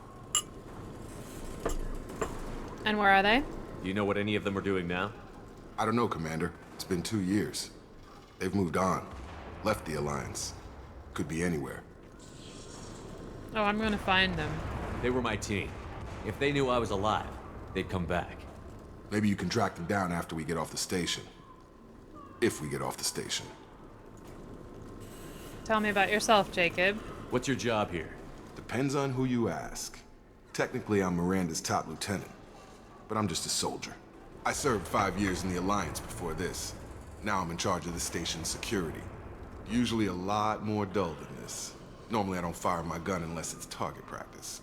And where are they? Do you know what any of them are doing now? I don't know, Commander. It's been 2 years. They've moved on. Left the Alliance. Could be anywhere. Oh, I'm gonna find them. They were my team. If they knew I was alive, they'd come back. Maybe you can track them down after we get off the station. If we get off the station. Tell me about yourself, Jacob. What's your job here? Depends on who you ask. Technically, I'm Miranda's top lieutenant. But I'm just a soldier. I served 5 years in the Alliance before this. Now I'm in charge of the station's security. Usually a lot more dull than this. Normally I don't fire my gun unless it's target practice.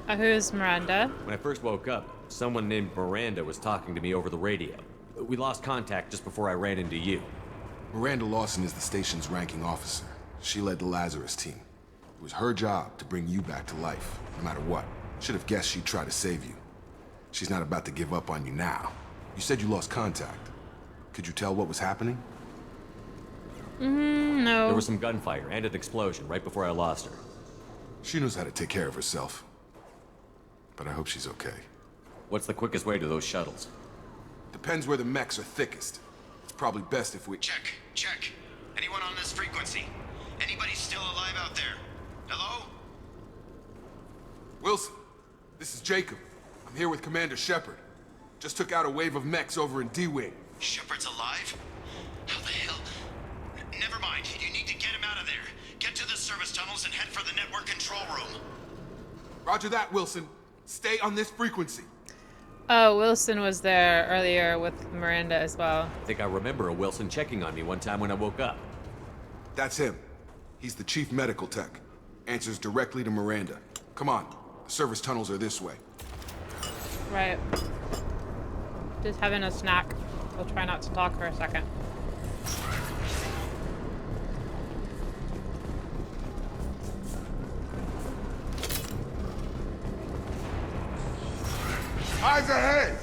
Who's Miranda? When I first woke up, someone named Miranda was talking to me over the radio. We lost contact just before I ran into you. Miranda Lawson is the station's ranking officer. She led the Lazarus team. It was her job to bring you back to life, no matter what. Should have guessed she'd try to save you. She's not about to give up on you now. You said you lost contact. Could you tell what was happening? No. There was some gunfire and an explosion right before I lost her. She knows how to take care of herself. But I hope she's okay. What's the quickest way to those shuttles? Depends where the mechs are thickest. It's probably best if we... Check. Anyone on this frequency? Anybody still alive out there? Hello? Wilson, this is Jacob. I'm here with Commander Shepard. Just took out a wave of mechs over in D-Wing. Shepard's alive? How the hell? Never mind. You need to get him out of there. Get to the service tunnels and head for the network control room. Roger that, Wilson. Stay on this frequency. Oh, Wilson was there earlier with Miranda as well. I think I remember a Wilson checking on me one time when I woke up. That's him. He's the chief medical tech. Answers directly to Miranda. Come on. The service tunnels are this way. Right. Just having a snack. We'll try not to talk for a second. Eyes ahead!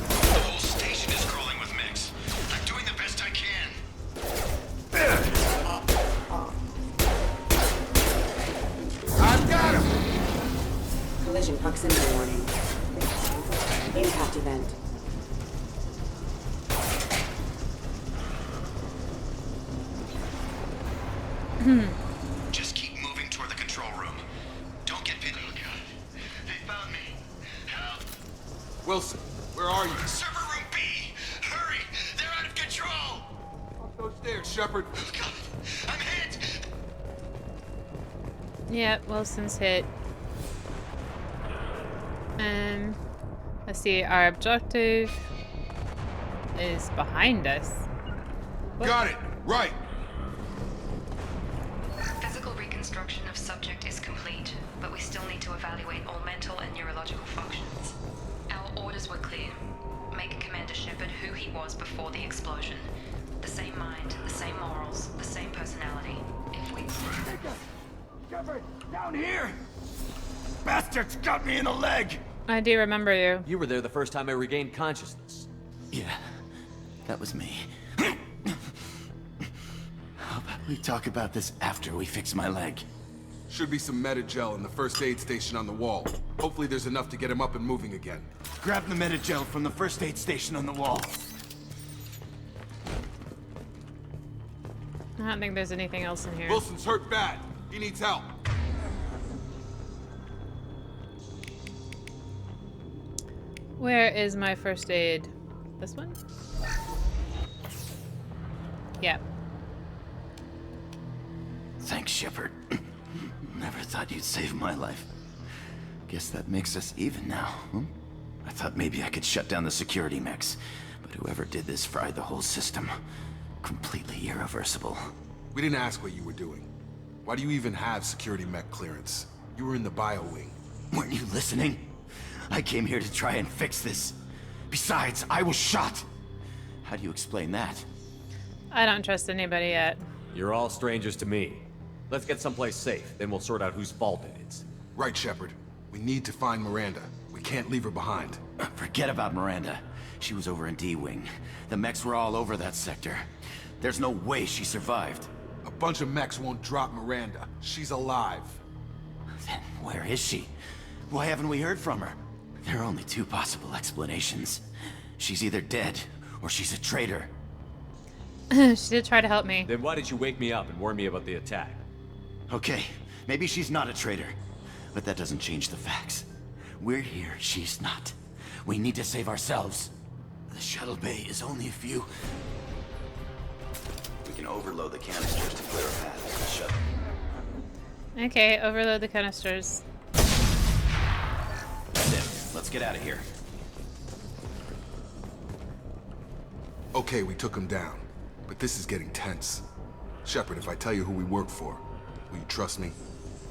The whole station is crawling with mechs. I'm doing the best I can. I've got him! Collision proximity warning. Impact event. Just keep moving toward the control room. Don't get pinned. Oh god. They found me. Help. Wilson, where are you? Server room B! Hurry! They're out of control! Up those stairs, Shepard. Oh god. I'm hit! Yep, Wilson's hit. Let's see, our objective is behind us. What? Got it! Right! Physical reconstruction of subject is complete, but we still need to evaluate all mental and neurological functions. Our orders were clear. Make Commander Shepard who he was before the explosion. The same mind, the same morals, the same personality. If we... Shepard! Down here! Bastards got me in the leg! I do remember you. You were there the first time I regained consciousness. Yeah, that was me. How about we talk about this after we fix my leg? Should be some meta-gel in the first aid station on the wall. Hopefully there's enough to get him up and moving again. Grab the meta-gel from the first aid station on the wall. I don't think there's anything else in here. Wilson's hurt bad. He needs help. Where is my first aid? This one? Yeah. Thanks, Shepard. Never thought you'd save my life. Guess that makes us even now, huh? I thought maybe I could shut down the security mechs, but whoever did this fried the whole system. Completely irreversible. We didn't ask what you were doing. Why do you even have security mech clearance? You were in the bio wing. Weren't you listening? I came here to try and fix this. Besides, I was shot. How do you explain that? I don't trust anybody yet. You're all strangers to me. Let's get someplace safe, then we'll sort out whose fault it is. Right, Shepard. We need to find Miranda. We can't leave her behind. Forget about Miranda. She was over in D-Wing. The mechs were all over that sector. There's no way she survived. A bunch of mechs won't drop Miranda. She's alive. Then where is she? Why haven't we heard from her? There are only two possible explanations. She's either dead, or she's a traitor. She did try to help me. Then why did you wake me up and warn me about the attack? Okay, maybe she's not a traitor. But that doesn't change the facts. We're here, she's not. We need to save ourselves. The shuttle bay is only a few... We can overload the canisters to clear a path to the shuttle. Okay, overload the canisters. That's it. Let's get out of here. Okay, we took him down. But this is getting tense. Shepard, if I tell you who we work for, will you trust me?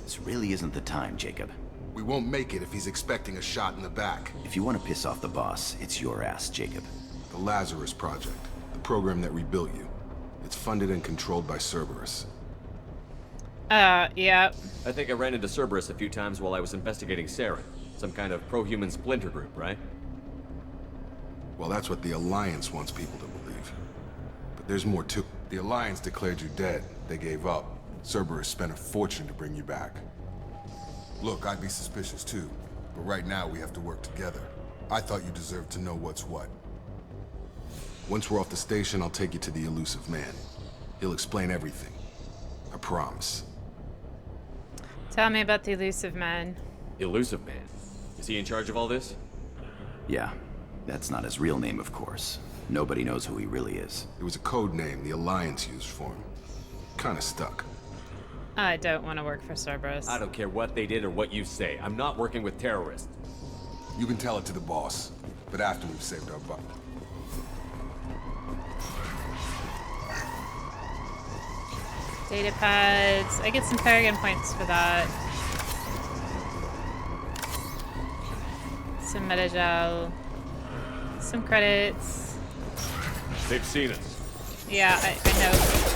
This really isn't the time, Jacob. We won't make it if he's expecting a shot in the back. If you want to piss off the boss, it's your ass, Jacob. The Lazarus Project, the program that rebuilt you. It's funded and controlled by Cerberus. Yeah. I think I ran into Cerberus a few times while I was investigating Saren. Some kind of pro-human splinter group, right? Well, that's what the Alliance wants people to believe. But there's more to it. The Alliance declared you dead. They gave up. Cerberus spent a fortune to bring you back. Look, I'd be suspicious too, but right now we have to work together. I thought you deserved to know what's what. Once we're off the station, I'll take you to the elusive man. He'll explain everything. I promise. Tell me about the elusive man. Elusive man? Is he in charge of all this? Yeah. That's not his real name, of course. Nobody knows who he really is. It was a code name the Alliance used for him. Kinda stuck. I don't want to work for Cerberus. I don't care what they did or what you say. I'm not working with terrorists. You can tell it to the boss, but after we've saved our butt. Data pads. I get some Paragon points for that. Some metagel. Some credits. They've seen us. Yeah, I know.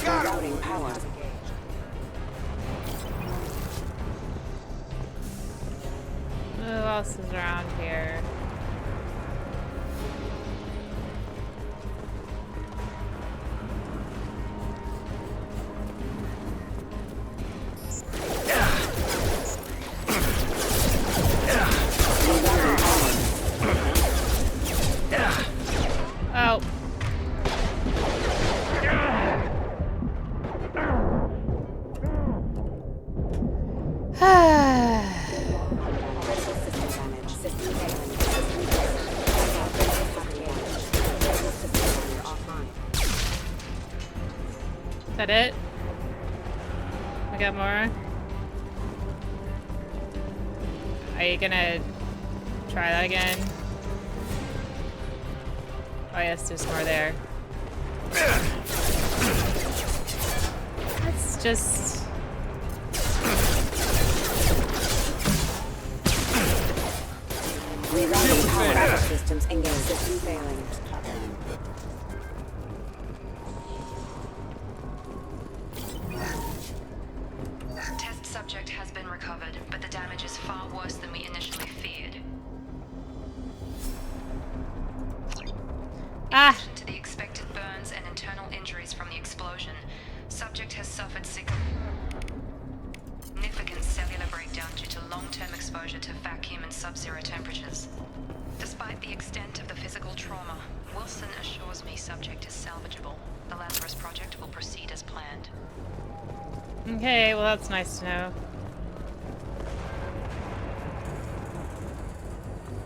Routing power. Who else is around here? Oh. Is that it? We got more? Are you gonna try that again? Oh yes, there's more there. Let's just... Rerouting power backup systems engaged. System failing. Test subject has been recovered, but the damage is far worse than we initially feared. In addition to the expected burns and internal injuries from the explosion, subject has suffered significant cellular breakdown due to long-term exposure to vacuum and sub-zero temperatures. Despite the extent of the physical trauma, Wilson assures me subject is salvageable. The Lazarus Project will proceed as planned. Okay, well that's nice to know.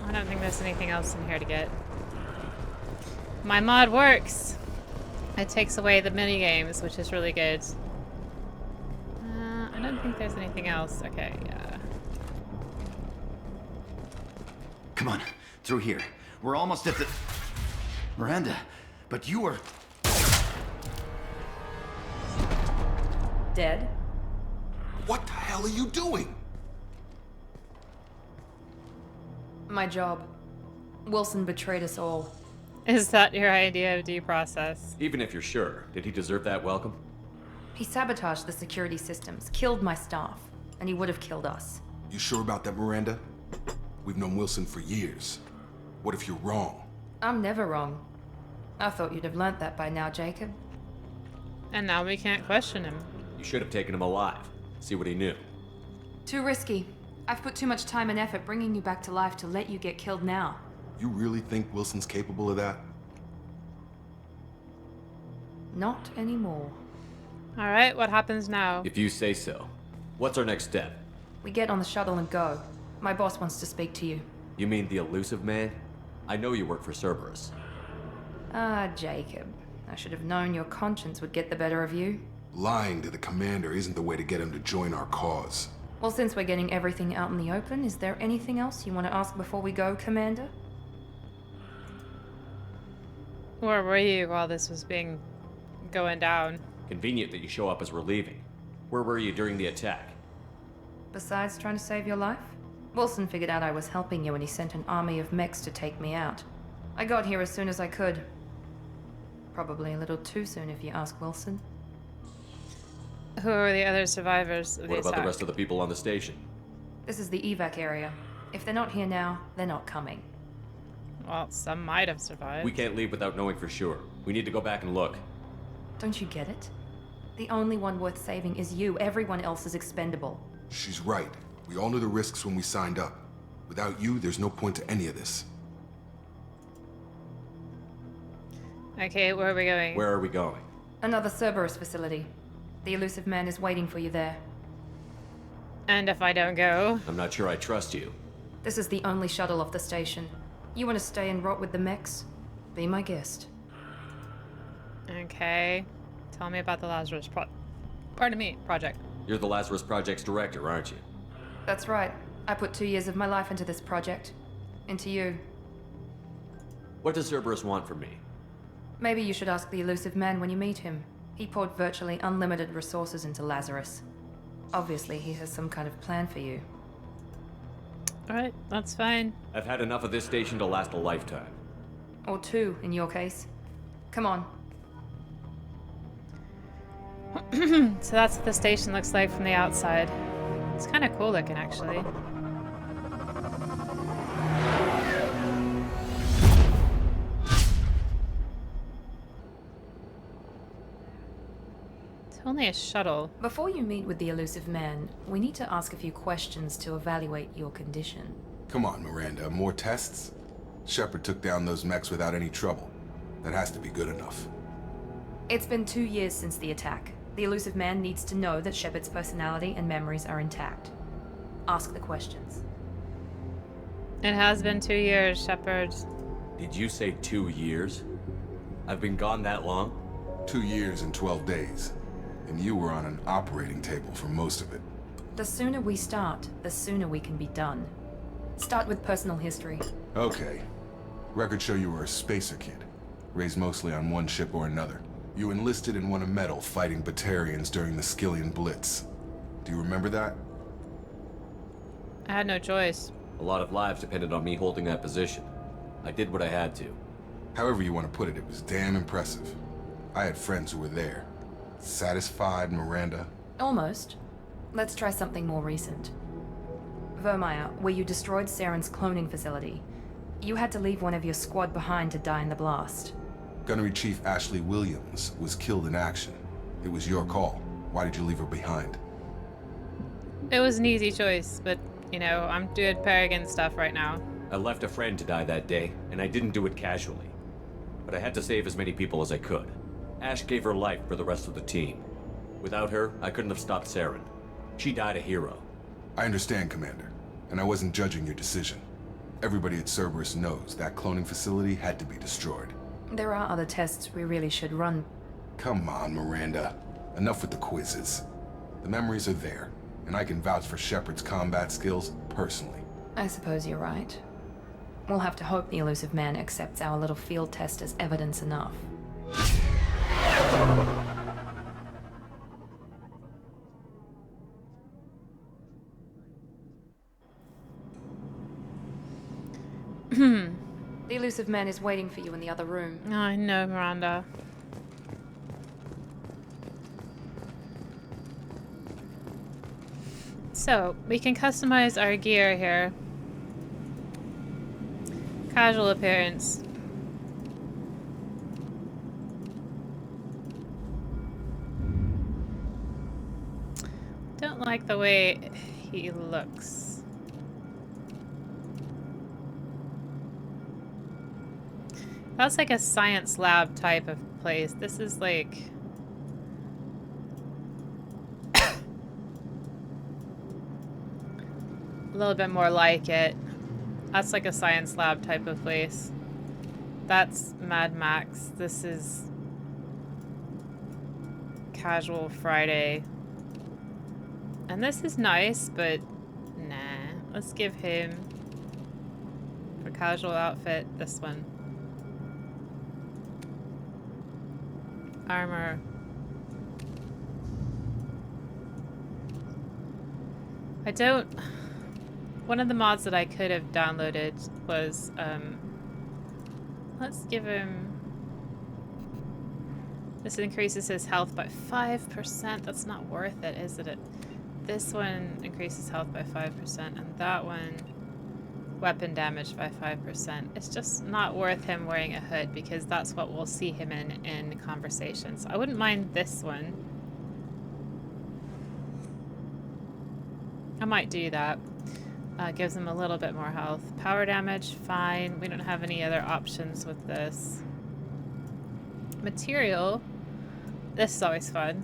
I don't think there's anything else in here to get. My mod works! It takes away the minigames, which is really good. I don't think there's anything else. Okay, yeah. Come on, through here. We're almost at the... Miranda, but you were... Dead? What the hell are you doing? My job. Wilson betrayed us all. Is that your idea of due process? Even if you're sure, did he deserve that welcome? He sabotaged the security systems, killed my staff, and he would have killed us. You sure about that, Miranda? We've known Wilson for years. What if you're wrong? I'm never wrong. I thought you'd have learnt that by now, Jacob. And now we can't question him. You should have taken him alive. See what he knew. Too risky. I've put too much time and effort bringing you back to life to let you get killed now. You really think Wilson's capable of that? Not anymore. Alright, what happens now? If you say so. What's our next step? We get on the shuttle and go. My boss wants to speak to you. You mean the elusive man? I know you work for Cerberus. Ah, Jacob. I should have known your conscience would get the better of you. Lying to the commander isn't the way to get him to join our cause. Well, since we're getting everything out in the open, is there anything else you want to ask before we go, Commander? Where were you while this was going down? Convenient that you show up as we're leaving. Where were you during the attack? Besides trying to save your life? Wilson figured out I was helping you and he sent an army of mechs to take me out. I got here as soon as I could. Probably a little too soon if you ask Wilson. Who are the other survivors of the What about attack? the rest of the people on the station? This is the evac area. If they're not here now, they're not coming. Well, some might have survived. We can't leave without knowing for sure. We need to go back and look. Don't you get it? The only one worth saving is you. Everyone else is expendable. She's right. We all knew the risks when we signed up. Without you, there's no point to any of this. Okay, where are we going? Where are we going? Another Cerberus facility. The elusive man is waiting for you there. And if I don't go? I'm not sure I trust you. This is the only shuttle off the station. You want to stay and rot with the mechs? Be my guest. Okay. Tell me about the Lazarus project. You're the Lazarus Project's director, aren't you? That's right. I put 2 years of my life into this project. Into you. What does Cerberus want from me? Maybe you should ask the elusive man when you meet him. He poured virtually unlimited resources into Lazarus. Obviously, he has some kind of plan for you. Alright, that's fine. I've had enough of this station to last a lifetime. Or 2, in your case. Come on. So that's what the station looks like from the outside. It's kind of cool looking, actually. It's only a shuttle. Before you meet with the elusive man, we need to ask a few questions to evaluate your condition. Come on, Miranda. More tests? Shepard took down those mechs without any trouble. That has to be good enough. It's been 2 years since the attack. The elusive man needs to know that Shepard's personality and memories are intact. Ask the questions. It has been 2 years, Shepard. Did you say 2 years? I've been gone that long? 2 years and 12 days. And you were on an operating table for most of it. The sooner we start, the sooner we can be done. Start with personal history. Okay. Records show you were a spacer kid. Raised mostly on one ship or another. You enlisted and won a medal fighting Batarians during the Skillian Blitz. Do you remember that? I had no choice. A lot of lives depended on me holding that position. I did what I had to. However you want to put it, it was damn impressive. I had friends who were there. Satisfied, Miranda? Almost. Let's try something more recent. Vermeer, where you destroyed Saren's cloning facility. You had to leave one of your squad behind to die in the blast. Gunnery Chief Ashley Williams was killed in action. It was your call. Why did you leave her behind? It was an easy choice, but, you know, I'm doing Peregrine stuff right now. I left a friend to die that day, and I didn't do it casually. But I had to save as many people as I could. Ash gave her life for the rest of the team. Without her, I couldn't have stopped Saren. She died a hero. I understand, Commander, and I wasn't judging your decision. Everybody at Cerberus knows that cloning facility had to be destroyed. There are other tests we really should run. Come on, Miranda. Enough with the quizzes. The memories are there, and I can vouch for Shepard's combat skills personally. I suppose you're right. We'll have to hope the elusive man accepts our little field test as evidence enough. The elusive man is waiting for you in the other room. I know, Miranda. So, we can customize our gear here. Casual appearance. Don't like the way he looks. That's like a science lab type of place. This is like... a little bit more like it. That's like a science lab type of place. That's Mad Max. This is Casual Friday. And this is nice, but nah. Let's give him, for casual outfit, this one. Armor. I don't... One of the mods that I could have downloaded was, let's give him... This increases his health by 5%. That's not worth it, is it? This one increases health by 5%, and that one, weapon damage by 5%. It's just not worth him wearing a hood, because that's what we'll see him in conversations. I wouldn't mind this one. I might do that. Gives him a little bit more health. Power damage, fine. We don't have any other options with this. Material. This is always fun.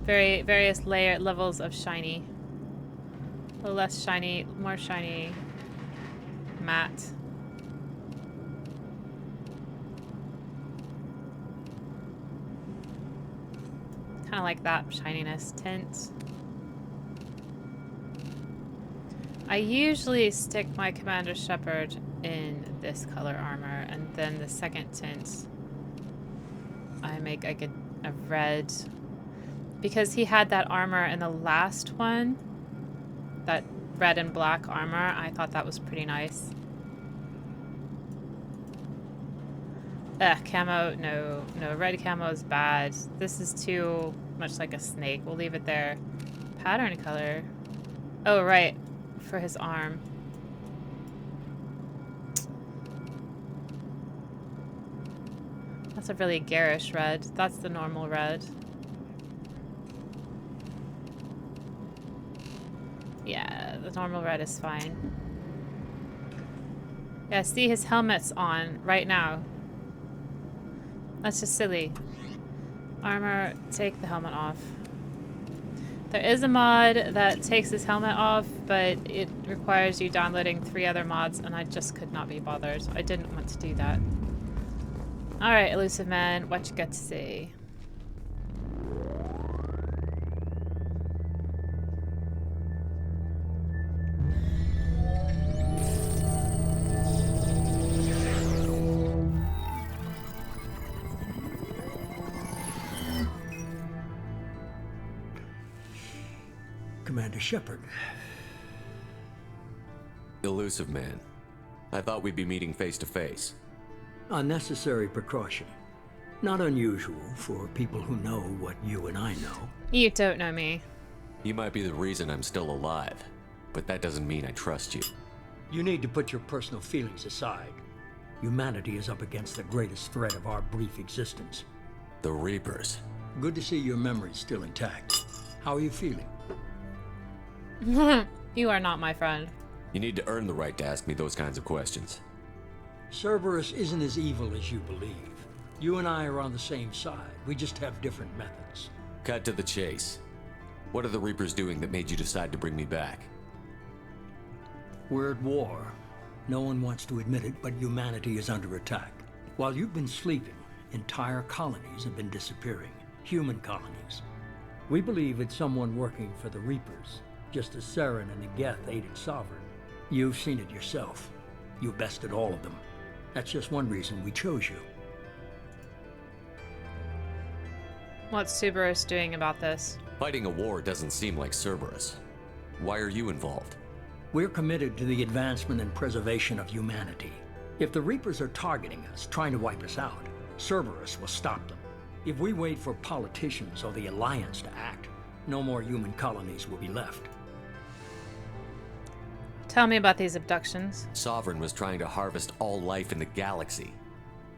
Various levels of shiny. A little less shiny, more shiny. Matte. Kind of like that shininess tint. I usually stick my Commander Shepard in this color armor, and then the second tint I make like a red, because he had that armor in the last one, that red and black armor. I thought that was pretty nice. Camo, no, red camo is bad. This is too much like a snake. We'll leave it there. Pattern color. Oh, right, for his arm. That's a really garish red. That's the normal red. Yeah, the normal red is fine. Yeah, see, his helmet's on right now. That's just silly. Armor, take the helmet off. There is a mod that takes his helmet off, but it requires you downloading 3 other mods, and I just could not be bothered. I didn't want to do that. Alright, elusive man, what you got to say? Commander Shepard. Elusive man. I thought we'd be meeting face to face. A necessary precaution. Not unusual for people who know what you and I know. You don't know me. You might be the reason I'm still alive, but that doesn't mean I trust you. You need to put your personal feelings aside. Humanity is up against the greatest threat of our brief existence. The Reapers. Good to see your memory's still intact. How are you feeling? You are not my friend. You need to earn the right to ask me those kinds of questions. Cerberus isn't as evil as you believe. You and I are on the same side. We just have different methods. Cut to the chase. What are the Reapers doing that made you decide to bring me back? We're at war. No one wants to admit it, but humanity is under attack. While you've been sleeping, entire colonies have been disappearing. Human colonies. We believe it's someone working for the Reapers, just as Saren and the Geth aided Sovereign. You've seen it yourself. You bested all of them. That's just one reason we chose you. What's Cerberus doing about this? Fighting a war doesn't seem like Cerberus. Why are you involved? We're committed to the advancement and preservation of humanity. If the Reapers are targeting us, trying to wipe us out, Cerberus will stop them. If we wait for politicians or the Alliance to act, no more human colonies will be left. Tell me about these abductions. Sovereign was trying to harvest all life in the galaxy.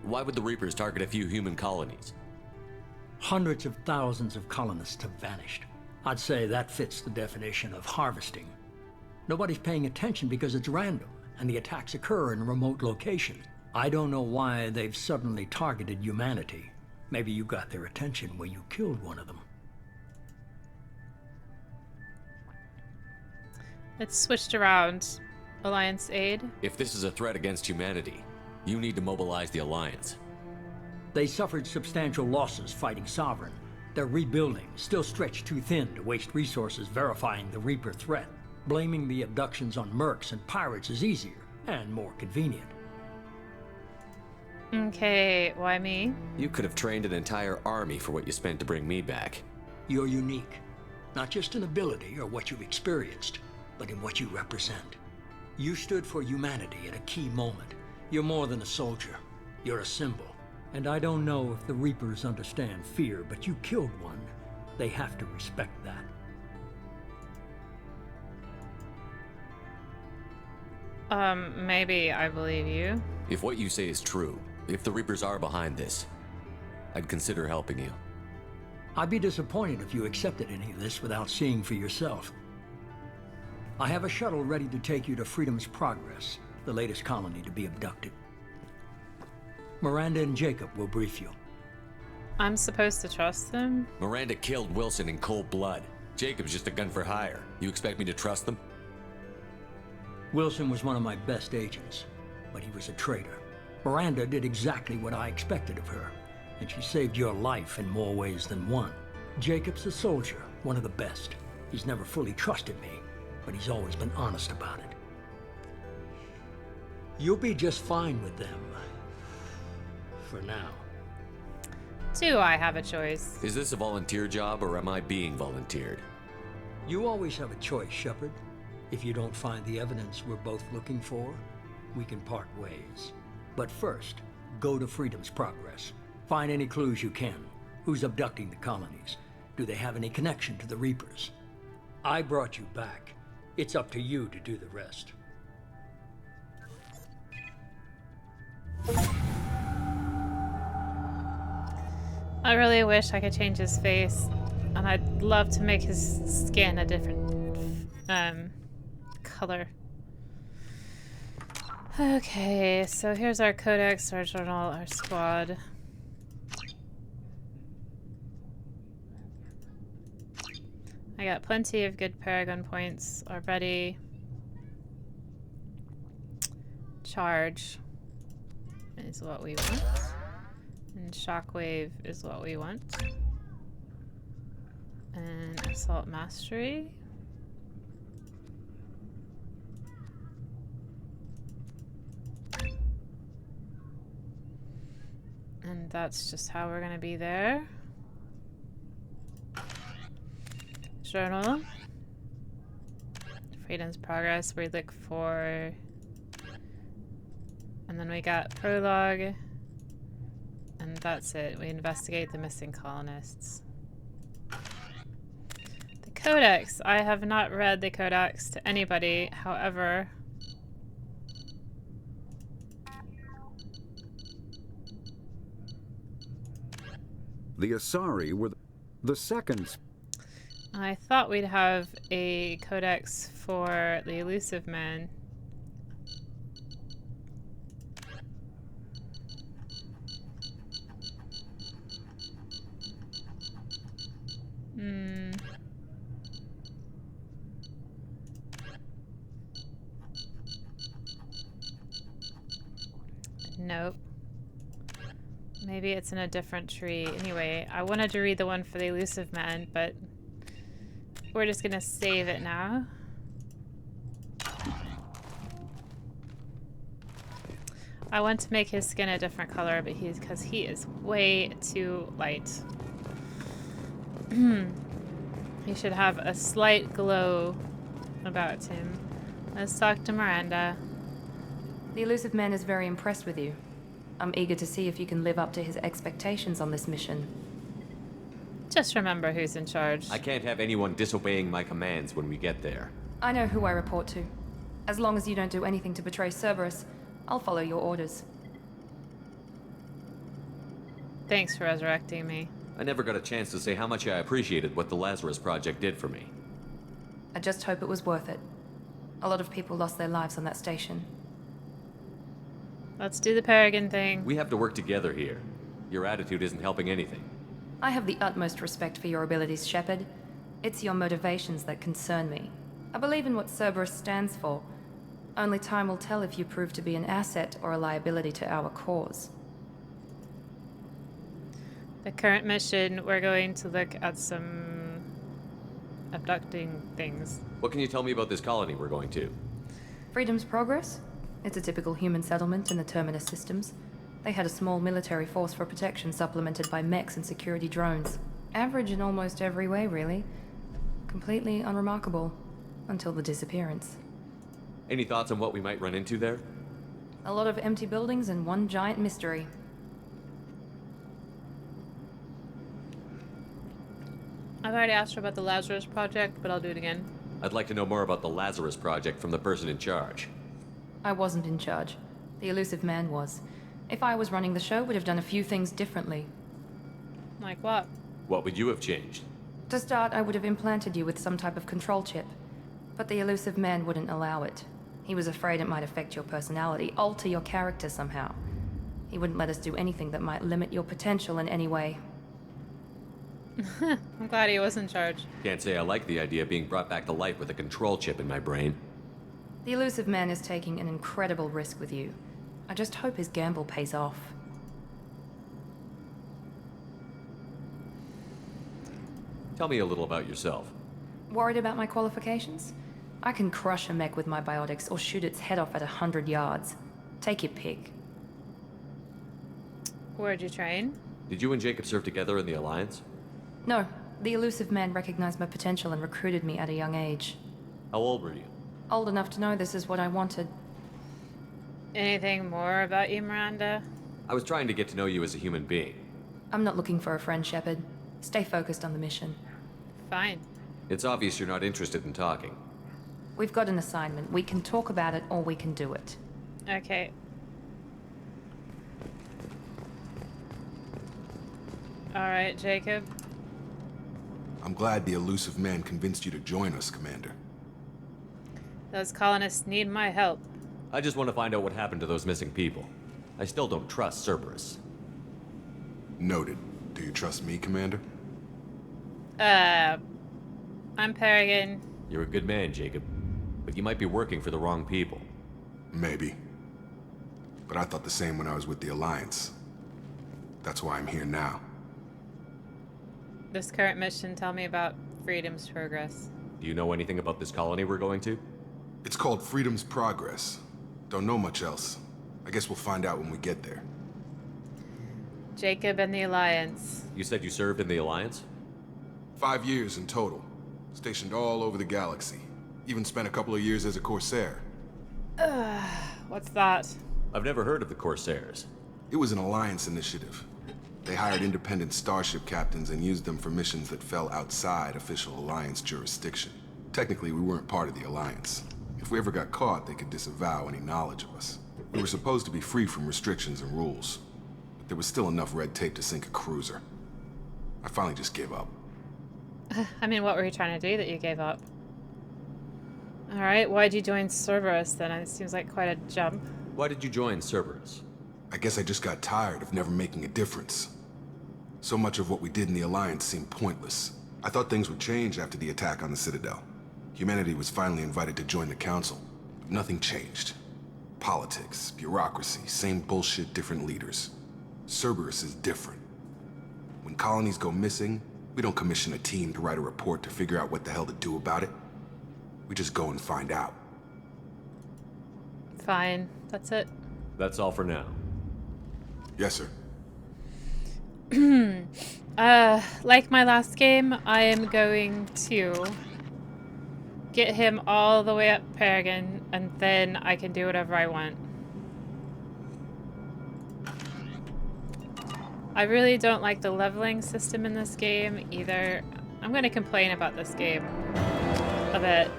Why would the Reapers target a few human colonies? Hundreds of thousands of colonists have vanished. I'd say that fits the definition of harvesting. Nobody's paying attention because it's random, and the attacks occur in a remote location. I don't know why they've suddenly targeted humanity. Maybe you got their attention when you killed one of them. It's switched around. Alliance aid. If this is a threat against humanity, you need to mobilize the Alliance. They suffered substantial losses fighting Sovereign. They're rebuilding, still stretched too thin to waste resources verifying the Reaper threat. Blaming the abductions on mercs and pirates is easier and more convenient. Okay, why me? You could have trained an entire army for what you spent to bring me back. You're unique, not just in ability or what you've experienced, but in what you represent. You stood for humanity at a key moment. You're more than a soldier. You're a symbol. And I don't know if the Reapers understand fear, but you killed one. They have to respect that. Maybe I believe you. If what you say is true, if the Reapers are behind this, I'd consider helping you. I'd be disappointed if you accepted any of this without seeing for yourself. I have a shuttle ready to take you to Freedom's Progress, the latest colony to be abducted. Miranda and Jacob will brief you. I'm supposed to trust them? Miranda killed Wilson in cold blood. Jacob's just a gun for hire. You expect me to trust them? Wilson was one of my best agents, but he was a traitor. Miranda did exactly what I expected of her, and she saved your life in more ways than one. Jacob's a soldier, one of the best. He's never fully trusted me, but he's always been honest about it. You'll be just fine with them. For now. Do I have a choice? Is this a volunteer job, or am I being volunteered? You always have a choice, Shepard. If you don't find the evidence we're both looking for, we can part ways. But first, go to Freedom's Progress. Find any clues you can. Who's abducting the colonies? Do they have any connection to the Reapers? I brought you back. It's up to you to do the rest. I really wish I could change his face, and I'd love to make his skin a different color. Okay, so here's our codex, our journal, our squad. I got plenty of good Paragon points already. Charge is what we want. And Shockwave is what we want. And Assault Mastery. And that's just how we're gonna be there. Journal. Freedom's Progress, we look for... And then we got Prologue. And that's it. We investigate the missing colonists. The Codex. I have not read the Codex to anybody. However... The Asari were the second. I thought we'd have a Codex for the Elusive Men. Nope. Maybe it's in a different tree. Anyway, I wanted to read the one for the elusive man, but we're just gonna save it now. I want to make his skin a different color, but because he is way too light. He should have a slight glow about him. Let's talk to Miranda. The elusive man is very impressed with you. I'm eager to see if you can live up to his expectations on this mission. Just remember who's in charge. I can't have anyone disobeying my commands when we get there. I know who I report to. As long as you don't do anything to betray Cerberus, I'll follow your orders. Thanks for resurrecting me. I never got a chance to say how much I appreciated what the Lazarus Project did for me. I just hope it was worth it. A lot of people lost their lives on that station. Let's do the Peregrine thing. We have to work together here. Your attitude isn't helping anything. I have the utmost respect for your abilities, Shepard. It's your motivations that concern me. I believe in what Cerberus stands for. Only time will tell if you prove to be an asset or a liability to our cause. The current mission, we're going to look at some abducting things. What can you tell me about this colony we're going to? Freedom's Progress? It's a typical human settlement in the Terminus systems. They had a small military force for protection supplemented by mechs and security drones. Average in almost every way, really. Completely unremarkable. Until the disappearance. Any thoughts on what we might run into there? A lot of empty buildings and one giant mystery. I've already asked her about the Lazarus Project, but I'll do it again. I'd like to know more about the Lazarus Project from the person in charge. I wasn't in charge. The elusive man was. If I was running the show, would have done a few things differently. Like what? What would you have changed? To start, I would have implanted you with some type of control chip. But the elusive man wouldn't allow it. He was afraid it might affect your personality, alter your character somehow. He wouldn't let us do anything that might limit your potential in any way. I'm glad he was in charge. Can't say I like the idea of being brought back to life with a control chip in my brain. The elusive man is taking an incredible risk with you. I just hope his gamble pays off. Tell me a little about yourself. Worried about my qualifications? I can crush a mech with my biotics or shoot its head off at 100 yards. Take your pick. Where'd you train? Did you and Jacob serve together in the Alliance? No, the elusive man recognized my potential and recruited me at a young age. How old were you? Old enough to know this is what I wanted. Anything more about you, Miranda? I was trying to get to know you as a human being. I'm not looking for a friend, Shepard. Stay focused on the mission. Fine. It's obvious you're not interested in talking. We've got an assignment. We can talk about it or we can do it. Okay. Alright, Jacob. I'm glad the elusive man convinced you to join us, Commander. Those colonists need my help. I just want to find out what happened to those missing people. I still don't trust Cerberus. Noted. Do you trust me, Commander? I'm Peregrine. You're a good man, Jacob. But you might be working for the wrong people. Maybe. But I thought the same when I was with the Alliance. That's why I'm here now. This current mission, tell me about Freedom's Progress. Do you know anything about this colony we're going to? It's called Freedom's Progress. Don't know much else. I guess we'll find out when we get there. Jacob and the Alliance. You said you served in the Alliance? 5 years in total. Stationed all over the galaxy. Even spent a couple of years as a Corsair. What's that? I've never heard of the Corsairs. It was an Alliance initiative. They hired independent starship captains and used them for missions that fell outside official Alliance jurisdiction. Technically, we weren't part of the Alliance. If we ever got caught, they could disavow any knowledge of us. We were supposed to be free from restrictions and rules. But there was still enough red tape to sink a cruiser. I finally just gave up. I mean, what were you trying to do that you gave up? Alright, why'd you join Cerberus then? It seems like quite a jump. Why did you join Cerberus? I guess I just got tired of never making a difference. So much of what we did in the Alliance seemed pointless. I thought things would change after the attack on the Citadel. Humanity was finally invited to join the Council. But nothing changed. Politics, bureaucracy, same bullshit, different leaders. Cerberus is different. When colonies go missing, we don't commission a team to write a report to figure out what the hell to do about it. We just go and find out. Fine. That's it. That's all for now. Yes, sir. Like my last game, I am going to get him all the way up Peregrine, and then I can do whatever I want. I really don't like the leveling system in this game either. I'm going to complain about this game a bit.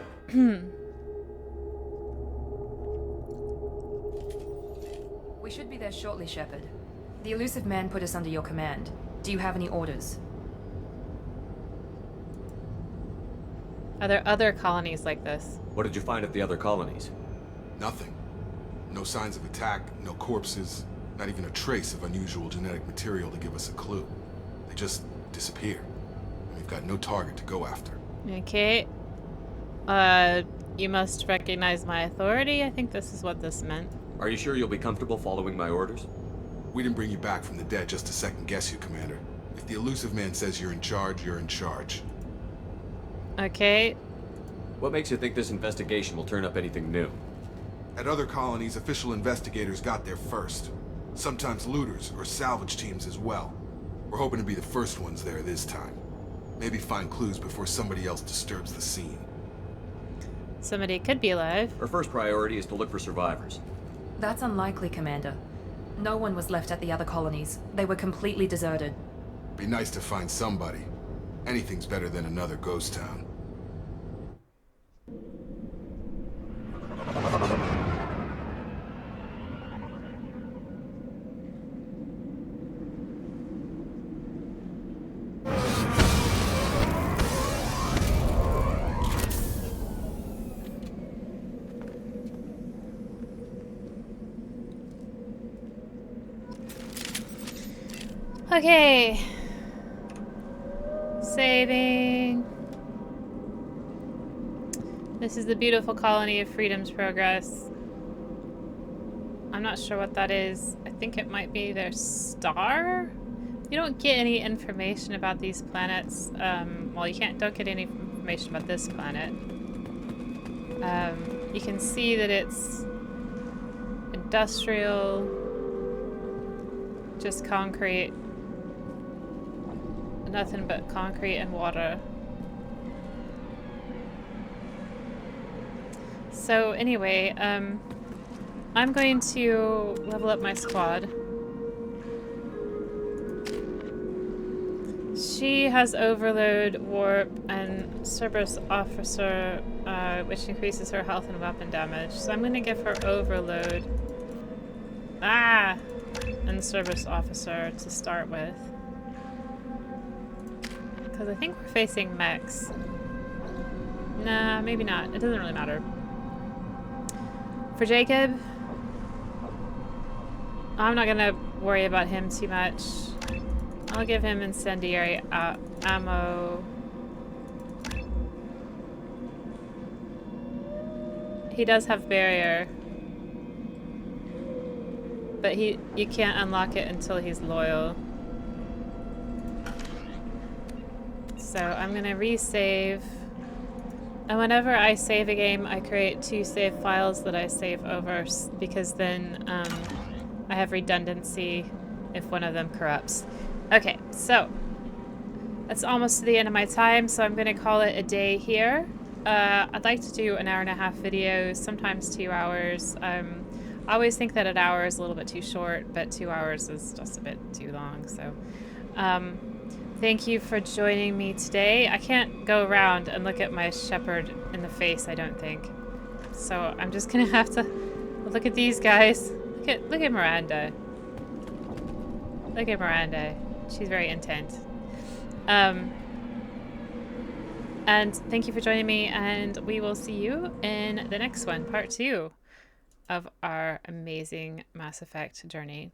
We should be there shortly, Shepard. The elusive man put us under your command. Do you have any orders? Are there other colonies like this? What did you find at the other colonies? Nothing. No signs of attack, no corpses, not even a trace of unusual genetic material to give us a clue. They just disappear. And we've got no target to go after. Okay. You must recognize my authority. I think this is what this meant. Are you sure you'll be comfortable following my orders? We didn't bring you back from the dead just to second guess you, Commander. If the elusive man says you're in charge, you're in charge. Okay. What makes you think this investigation will turn up anything new? At other colonies, official investigators got there first. Sometimes looters or salvage teams as well. We're hoping to be the first ones there this time. Maybe find clues before somebody else disturbs the scene. Somebody could be alive. Our first priority is to look for survivors. That's unlikely, Commander. No one was left at the other colonies. They were completely deserted. Be nice to find somebody. Anything's better than another ghost town. Okay. Saving. This is the beautiful colony of Freedom's Progress. I'm not sure what that is. I think it might be their star? You don't get any information about these planets. Well, you don't get any information about this planet. You can see that it's industrial, just concrete. Nothing but concrete and water. So anyway, I'm going to level up my squad. She has Overload, Warp, and Cerberus Officer, which increases her health and weapon damage. So I'm going to give her Overload. And Cerberus Officer to start with. Because I think we're facing mechs. Nah, maybe not. It doesn't really matter. For Jacob, I'm not gonna worry about him too much. I'll give him incendiary ammo. He does have barrier. But you can't unlock it until he's loyal. So I'm gonna resave, and whenever I save a game, I create 2 save files that I save over, because then I have redundancy if one of them corrupts. Okay, so that's almost to the end of my time, so I'm gonna call it a day here. I'd like to do an 1.5-hour video, sometimes 2 hours. I always think that an hour is a little bit too short, but 2 hours is just a bit too long, so thank you for joining me today. I can't go around and look at my shepherd in the face, I don't think. So I'm just gonna have to look at these guys. Look at Miranda. Look at Miranda. She's very intent. And thank you for joining me, and we will see you in the next one, part 2 of our amazing Mass Effect journey.